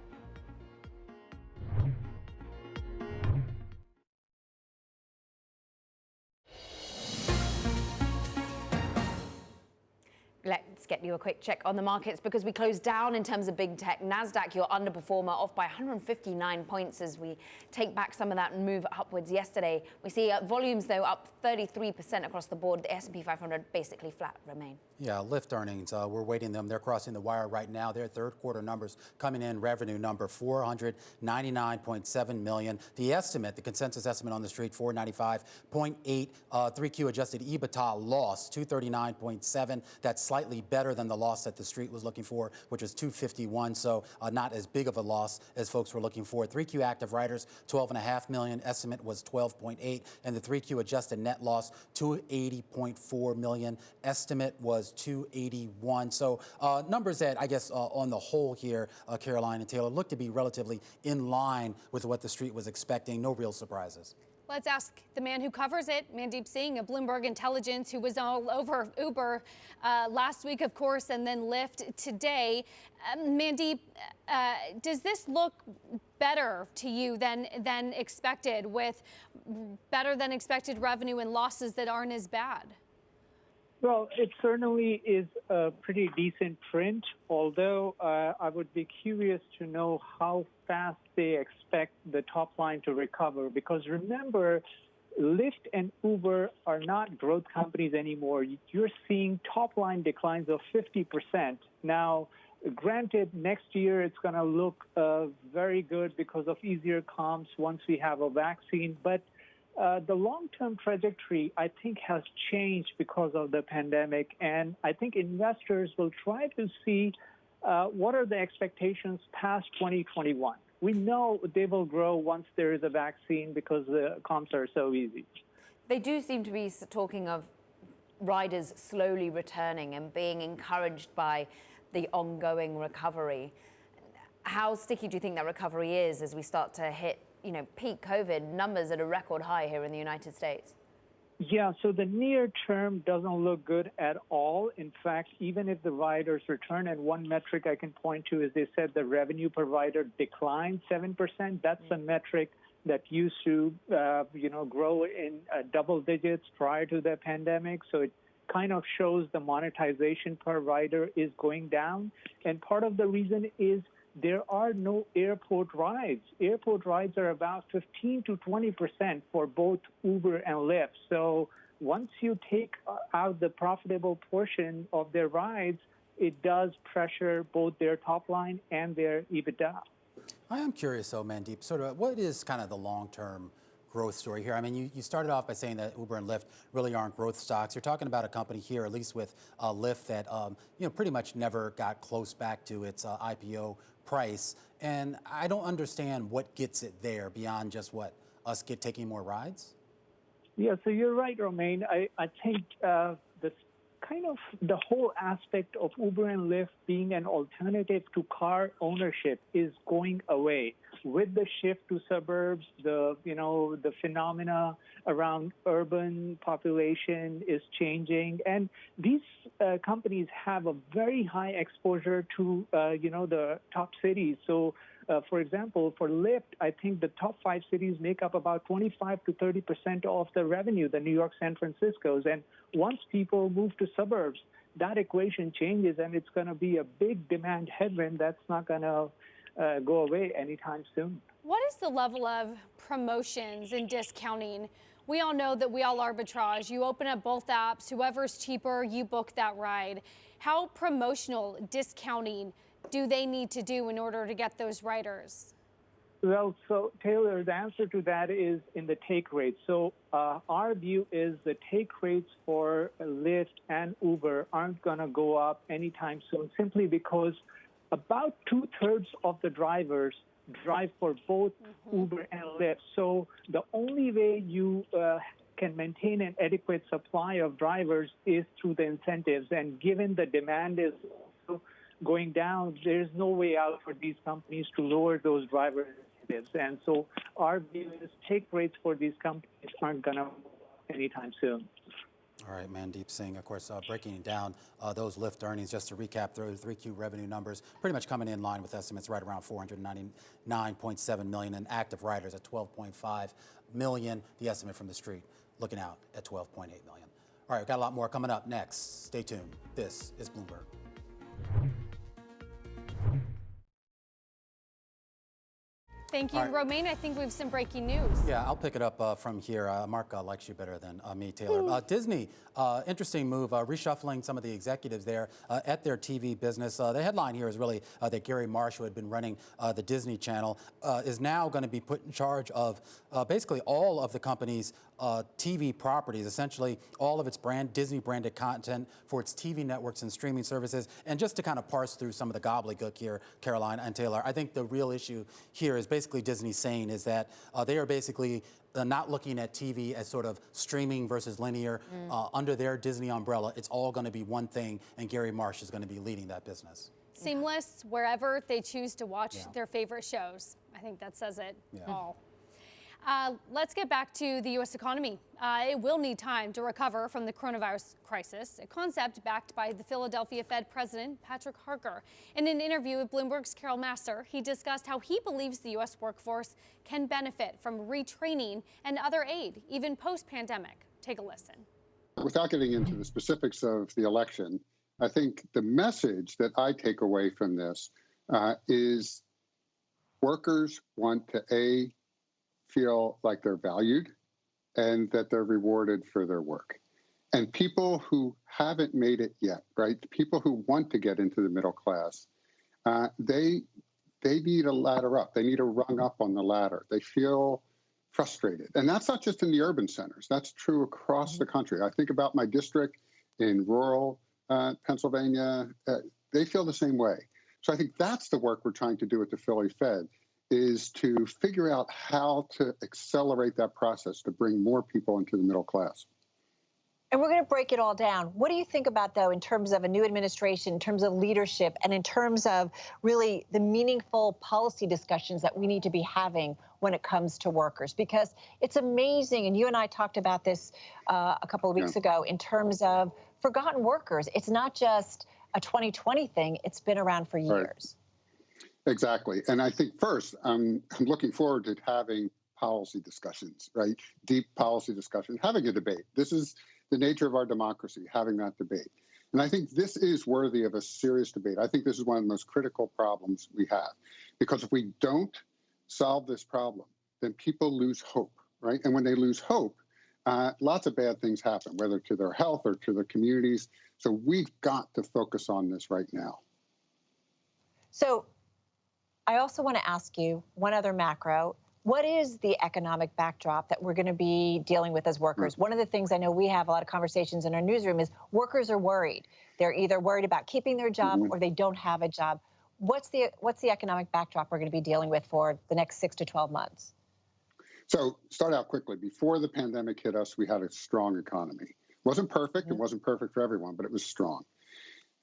Let's get you a quick check on the markets, because we closed down in terms of big tech. NASDAQ, your underperformer, off by 159 points as we take back some of that move upwards yesterday. We see volumes, though, up 33% across the board. The S&P 500 basically flat remain. Yeah, Lyft earnings, we're waiting them. They're crossing the wire right now. Their third quarter numbers coming in, revenue number $499.7 million. The estimate, the consensus estimate on the street, $495.8. 3Q adjusted EBITDA loss, $239.7. That's slightly better than the loss that the street was looking for, which was $251. So not as big of a loss as folks were looking for. 3Q active riders, 12.5 million. Estimate was 12.8. And the 3Q adjusted net loss, $280.4 million. Estimate was $281. So numbers that, I guess, on the whole here, Caroline and Taylor, look to be relatively in line with what the street was expecting. No real surprises. Let's ask the man who covers it, Mandeep Singh of Bloomberg Intelligence, who was all over Uber last week, of course, and then Lyft today. Mandeep, does this look better to you than expected, with better than expected revenue and losses that aren't as bad? Well, it certainly is a pretty decent print, although I would be curious to know how fast they expect the top line to recover. Because remember, Lyft and Uber are not growth companies anymore. You're seeing top line declines of 50%. Now, granted, next year it's going to look very good because of easier comps once we have a vaccine. But the long-term trajectory, I think, has changed because of the pandemic, and I think investors will try to see what are the expectations past 2021. We know they will grow once there is a vaccine because the comps are so easy. They do seem to be talking of riders slowly returning and being encouraged by the ongoing recovery. How sticky do you think that recovery is as we start to hit peak COVID numbers at a record high here in the United States? Yeah, so the near term doesn't look good at all. In fact, even if the riders return, and one metric I can point to is they said the revenue per rider declined 7%. That's a metric that used to, grow in double digits prior to the pandemic. So it kind of shows the monetization per rider is going down. And part of the reason is there are no airport rides. Airport rides are about 15 to 20% for both Uber and Lyft. So once you take out the profitable portion of their rides, it does pressure both their top line and their EBITDA. I am curious, though, Mandeep, sort of what is kind of the long-term growth story here? I mean, you started off by saying that Uber and Lyft really aren't growth stocks. You're talking about a company here, at least with Lyft, that pretty much never got close back to its IPO price. And I don't understand what gets it there beyond just us taking more rides. Yeah, so you're right, Romaine. I think this kind of the whole aspect of Uber and Lyft being an alternative to car ownership is going away. With the shift to suburbs, the phenomena around urban population is changing, and these companies have a very high exposure to the top cities. So, for example, for Lyft, I think the top 5 cities make up about 25 to 30% of the revenue, the New York, San Francisco's. And once people move to suburbs, that equation changes, and it's going to be a big demand headwind that's not going to go away anytime soon. What is the level of promotions and discounting We all know that we all arbitrage. You open up both apps, whoever's cheaper, you book that ride. How promotional discounting do they need to do in order to get those riders? Well, so Taylor, the answer to that is in the take rate. So our view is the take rates for Lyft and Uber aren't going to go up anytime soon, simply because about 2/3 of the drivers drive for both Uber and Lyft. So the only way you can maintain an adequate supply of drivers is through the incentives. And given the demand is going down, there's no way out for these companies to lower those driver incentives. And so our view is take rates for these companies aren't going to anytime soon. All right, Mandeep Singh, of course, breaking down those Lyft earnings, just to recap through 3Q revenue numbers, pretty much coming in line with estimates right around 499.7 million, and active riders at 12.5 million, the estimate from the street looking out at 12.8 million. All right, we've got a lot more coming up next. Stay tuned. This is Bloomberg. Thank you, Romaine. I think we have some breaking news. Yeah, I'll pick it up from here. Mark likes you better than me, Taylor. Disney, interesting move, reshuffling some of the executives there at their TV business. The headline here is really that Gary Marsh, who had been running the Disney Channel, is now going to be put in charge of basically all of the company's TV properties, essentially all of its Disney-branded content for its TV networks and streaming services. And just to kind of parse through some of the gobbledygook here, Caroline and Taylor, I think the real issue here is basically Disney saying is that they are basically not looking at TV as sort of streaming versus linear. Under their Disney umbrella, it's all going to be one thing, and Gary Marsh is going to be leading that business. Seamless wherever they choose to watch their favorite shows. I think that says it all. Let's get back to the U.S. economy. It will need time to recover from the coronavirus crisis, a concept backed by the Philadelphia Fed President Patrick Harker. In an interview with Bloomberg's Carol Massar, he discussed how he believes the U.S. workforce can benefit from retraining and other aid, even post-pandemic. Take a listen. Without getting into the specifics of the election, I think the message that I take away from this is workers want to, feel like they're valued and that they're rewarded for their work. And people who haven't made it yet, right? People who want to get into the middle class, they need a ladder up. They need a rung up on the ladder. They feel frustrated. And that's not just in the urban centers. That's true across the country. I think about my district in rural Pennsylvania. They feel the same way. So I think that's the work we're trying to do at the Philly Fed, is to figure out how to accelerate that process to bring more people into the middle class. And we're going to break it all down. What do you think about, though, in terms of a new administration, in terms of leadership, and in terms of really the meaningful policy discussions that we need to be having when it comes to workers? Because it's amazing, and you and I talked about this a couple of weeks ago, in terms of forgotten workers. It's not just a 2020 thing. It's been around for years. Exactly. And I think first, I'm looking forward to having policy discussions, right? Deep policy discussion, having a debate. This is the nature of our democracy, having that debate. And I think this is worthy of a serious debate. I think this is one of the most critical problems we have, because if we don't solve this problem, then people lose hope, right? And when they lose hope, lots of bad things happen, whether to their health or to their communities. So we've got to focus on this right now. So I also want to ask you one other macro. What is the economic backdrop that we're going to be dealing with as workers? One of the things I know we have a lot of conversations in our newsroom is workers are worried. They're either worried about keeping their job or they don't have a job. What's the economic backdrop we're going to be dealing with for the next 6 to 12 months? So start out quickly. Before the pandemic hit us, we had a strong economy. It wasn't perfect. It wasn't perfect for everyone, but it was strong.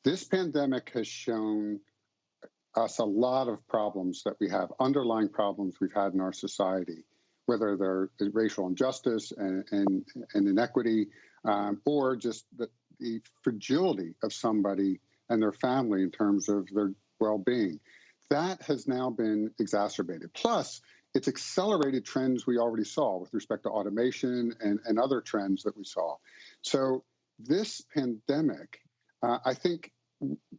This pandemic has shown us a lot of problems that we have, underlying problems we've had in our society, whether they're racial injustice and inequity, or just the fragility of somebody and their family in terms of their well-being. That has now been exacerbated. Plus, it's accelerated trends we already saw with respect to automation and other trends that we saw. So this pandemic, I think,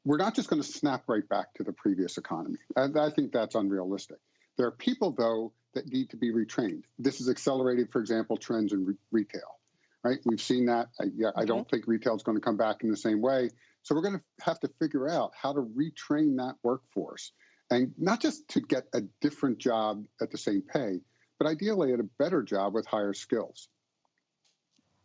we're not just going to snap right back to the previous economy. I think that's unrealistic. There are people, though, that need to be retrained. This has accelerated, for example, trends in retail, right? We've seen that. I don't think retail is going to come back in the same way. So we're going to have to figure out how to retrain that workforce, and not just to get a different job at the same pay, but ideally at a better job with higher skills.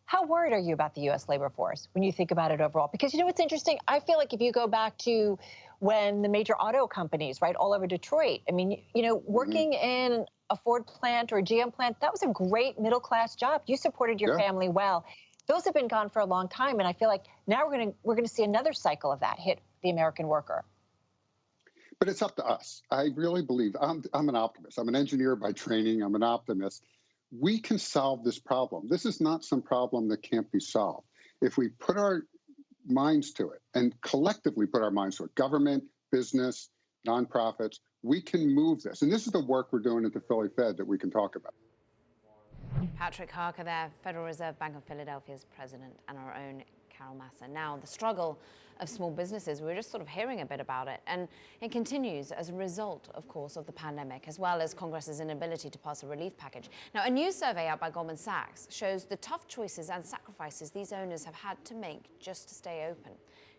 How worried are you about the U.S. labor force when you think about it overall? Because you know what's interesting? I feel like if you go back to when the major auto companies, right, all over Detroit, I mean, you know, working in a Ford plant or a GM plant, that was a great middle-class job. You supported your family well. Those have been gone for a long time, and I feel like now we're going to see another cycle of that hit the American worker. But it's up to us. I really believe I'm an optimist. I'm an engineer by training. I'm an optimist. We can solve this problem. This is not some problem that can't be solved. If we put our minds to it and collectively put our minds to it, government, business, nonprofits, we can move this. And this is the work we're doing at the Philly Fed that we can talk about. Patrick Harker there, Federal Reserve Bank of Philadelphia's president, and our own Carol Massa. Now, the struggle of small businesses, we're just sort of hearing a bit about it, and it continues as a result, of course, of the pandemic, as well as Congress's inability to pass a relief package. Now, a new survey out by Goldman Sachs shows the tough choices and sacrifices these owners have had to make just to stay open.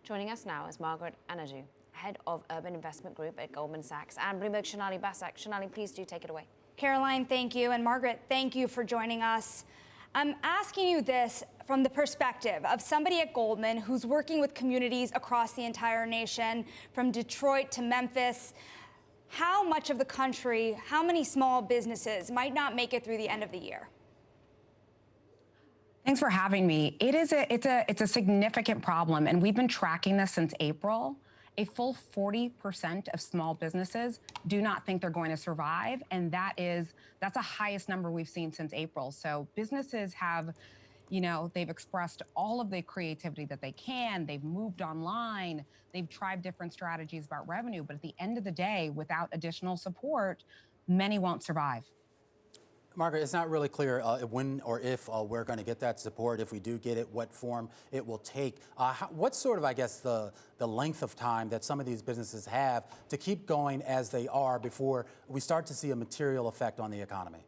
Joining us now is Margaret Anadu, head of Urban Investment Group at Goldman Sachs, and Bloomberg Shonali Basak. Shonali, please do take it away. Caroline, thank you. And Margaret, thank you for joining us. I'm asking you this from the perspective of somebody at Goldman who's working with communities across the entire nation, from Detroit to Memphis. How much of the country, how many small businesses might not make it through the end of the year? Thanks for having me. It's a significant problem, and we've been tracking this since April. A full 40% of small businesses do not think they're going to survive, and that's the highest number we've seen since April. So businesses have, they've expressed all of the creativity that they can. They've moved online. They've tried different strategies about revenue, but at the end of the day, without additional support, many won't survive. Margaret, it's not really clear when or if we're going to get that support. If we do get it, what form it will take. What's sort of, I guess, the length of time that some of these businesses have to keep going as they are before we start to see a material effect on the economy?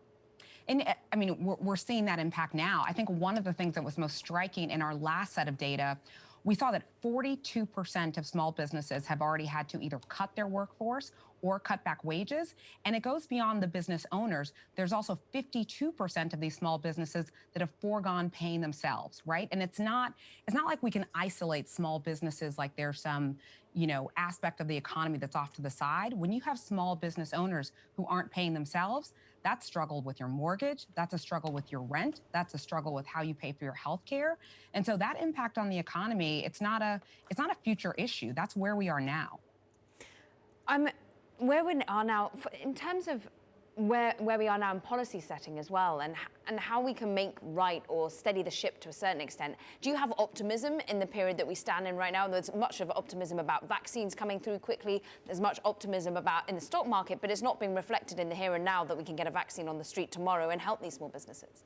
And I mean, we're seeing that impact now. I think one of the things that was most striking in our last set of data, we saw that 42% of small businesses have already had to either cut their workforce or cut back wages. And it goes beyond the business owners. There's also 52% of these small businesses that have foregone paying themselves, right? And it's not like we can isolate small businesses like there's some, aspect of the economy that's off to the side. When you have small business owners who aren't paying themselves, that's struggle with your mortgage, that's a struggle with your rent, that's a struggle with how you pay for your health care. And so that impact on the economy, it's not a future issue. That's where we are now. Where we are now, in terms of where we are now in policy setting as well, and how we can make right or steady the ship to a certain extent. Do you have optimism in the period that we stand in right now? There's much of optimism about vaccines coming through quickly. There's much optimism about in the stock market, but it's not being reflected in the here and now that we can get a vaccine on the street tomorrow and help these small businesses.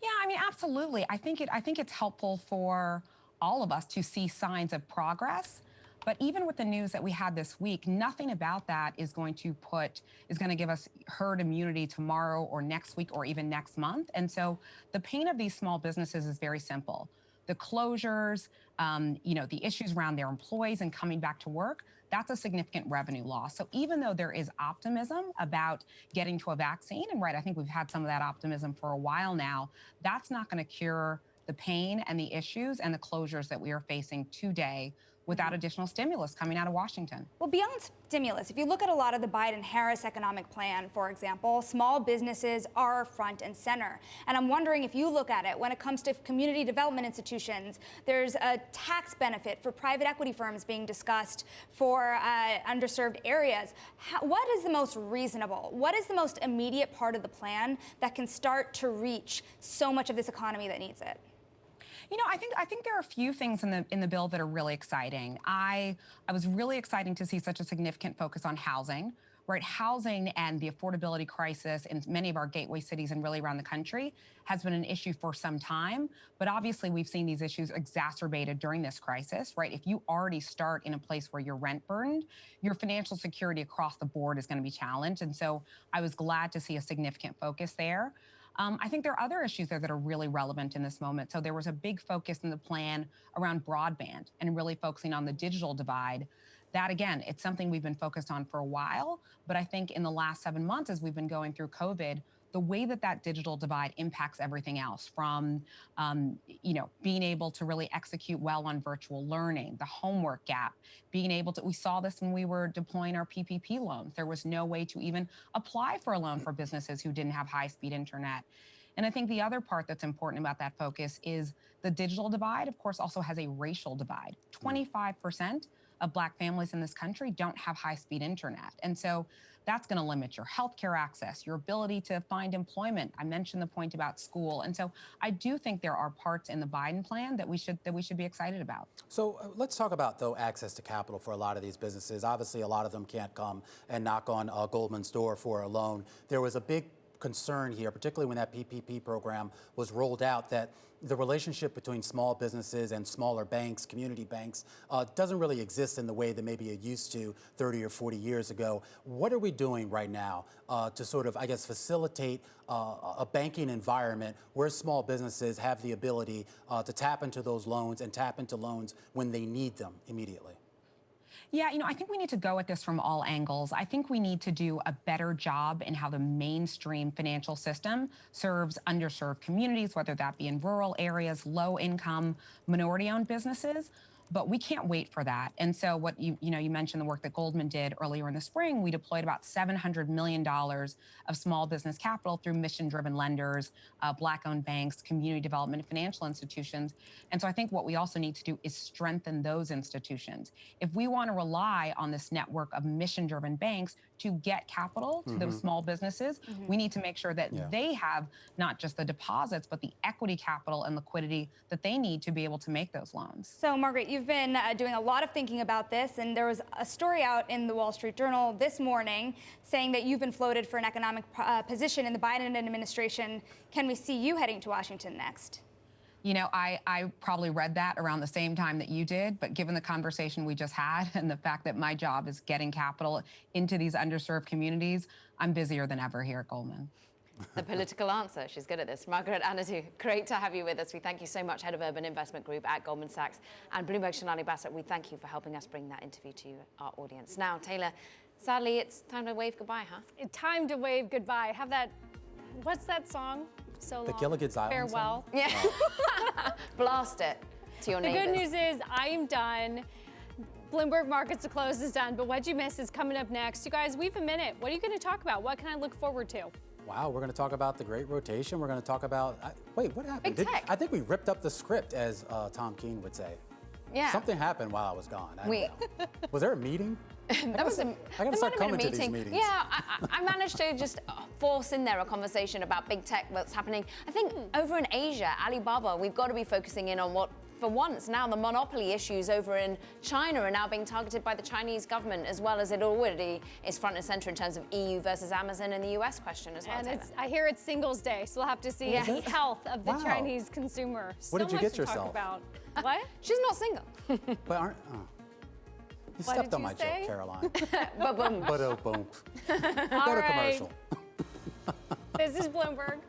Yeah, I mean, absolutely. I think it's helpful for all of us to see signs of progress. But even with the news that we had this week, nothing about that is going to give us herd immunity tomorrow or next week or even next month. And so the pain of these small businesses is very simple. The closures, the issues around their employees and coming back to work, that's a significant revenue loss. So even though there is optimism about getting to a vaccine, and I think we've had some of that optimism for a while now, that's not going to cure the pain and the issues and the closures that we are facing today without additional stimulus coming out of Washington. Well, beyond stimulus, if you look at a lot of the Biden-Harris economic plan, for example, small businesses are front and center. And I'm wondering if you look at it, when it comes to community development institutions, there's a tax benefit for private equity firms being discussed for underserved areas. What is the most reasonable? What is the most immediate part of the plan that can start to reach so much of this economy that needs it? I think there are a few things in the bill that are really exciting. I was really excited to see such a significant focus on housing, right? Housing and the affordability crisis in many of our gateway cities and really around the country has been an issue for some time. But obviously, we've seen these issues exacerbated during this crisis, right? If you already start in a place where you're rent burdened, your financial security across the board is going to be challenged. And so I was glad to see a significant focus there. I think there are other issues there that are really relevant in this moment. So there was a big focus in the plan around broadband and really focusing on the digital divide. That, again, it's something we've been focused on for a while. But I think in the last 7 months, as we've been going through COVID, the way that that digital divide impacts everything else from, being able to really execute well on virtual learning, the homework gap, being able to, we saw this when we were deploying our PPP loans. There was no way to even apply for a loan for businesses who didn't have high-speed internet. And I think the other part that's important about that focus is the digital divide, of course, also has a racial divide. 25% of Black families in this country don't have high-speed internet. And so that's going to limit your healthcare access, your ability to find employment. I mentioned the point about school. And so I do think there are parts in the Biden plan that we should be excited about. So let's talk about, though, access to capital for a lot of these businesses. Obviously, a lot of them can't come and knock on Goldman's door for a loan. There was a big concern here, particularly when that PPP program was rolled out, that the relationship between small businesses and smaller banks, community banks, doesn't really exist in the way that maybe it used to 30 or 40 years ago. What are we doing right now to sort of, I guess, facilitate a banking environment where small businesses have the ability to tap into those loans and tap into loans when they need them immediately? Yeah, I think we need to go at this from all angles. I think we need to do a better job in how the mainstream financial system serves underserved communities, whether that be in rural areas, low income, minority owned businesses. But we can't wait for that. And so what you mentioned the work that Goldman did earlier in the spring. We deployed about $700 million of small business capital through mission-driven lenders, Black-owned banks, community development, and financial institutions. And so I think what we also need to do is strengthen those institutions. If we want to rely on this network of mission-driven banks to get capital to those small businesses, we need to make sure that they have not just the deposits, but the equity capital and liquidity that they need to be able to make those loans. So, Margaret, you've been doing a lot of thinking about this, and there was a story out in the Wall Street Journal this morning saying that you've been floated for an economic position in the Biden administration. Can we see you heading to Washington next? I probably read that around the same time that you did, but given the conversation we just had and the fact that my job is getting capital into these underserved communities, I'm busier than ever here at Goldman. The political answer. She's good at this. Margaret Anadou, great to have you with us. We thank you so much, Head of Urban Investment Group at Goldman Sachs. And Bloomberg Shonali Bassett, we thank you for helping us bring that interview to our audience. Now, Taylor, sadly, it's time to wave goodbye, huh? Time to wave goodbye. Have that, what's that song? So long. The Gilligan's Island Farewell. song? Yeah. Blast it to your neighbors. The good news is I'm done. Bloomberg Markets to Close is done, but What'd You Miss is coming up next. You guys, we have a minute. What are you going to talk about? What can I look forward to? Wow, we're going to talk about the great rotation. We're going to talk about, wait, what happened? Big tech. I think we ripped up the script, as Tom Keene would say. Yeah. Something happened while I was gone. I don't know. Was there a meeting? I got to start coming to these meetings. Yeah, I managed to just force in there a conversation about big tech, what's happening. I think over in Asia, Alibaba, we've got to be focusing in on what, for once now, the monopoly issues over in China are now being targeted by the Chinese government, as well as it already is front and center in terms of EU versus Amazon and the US question as well. And I hear it's Singles Day, so we'll have to see the health of the Chinese consumer. What did you get to yourself? Talk about. What? She's not single. But aren't... You stepped on my joke, Caroline. Ba-boom. Ba-do-boom. All Go to right. commercial. This is Bloomberg.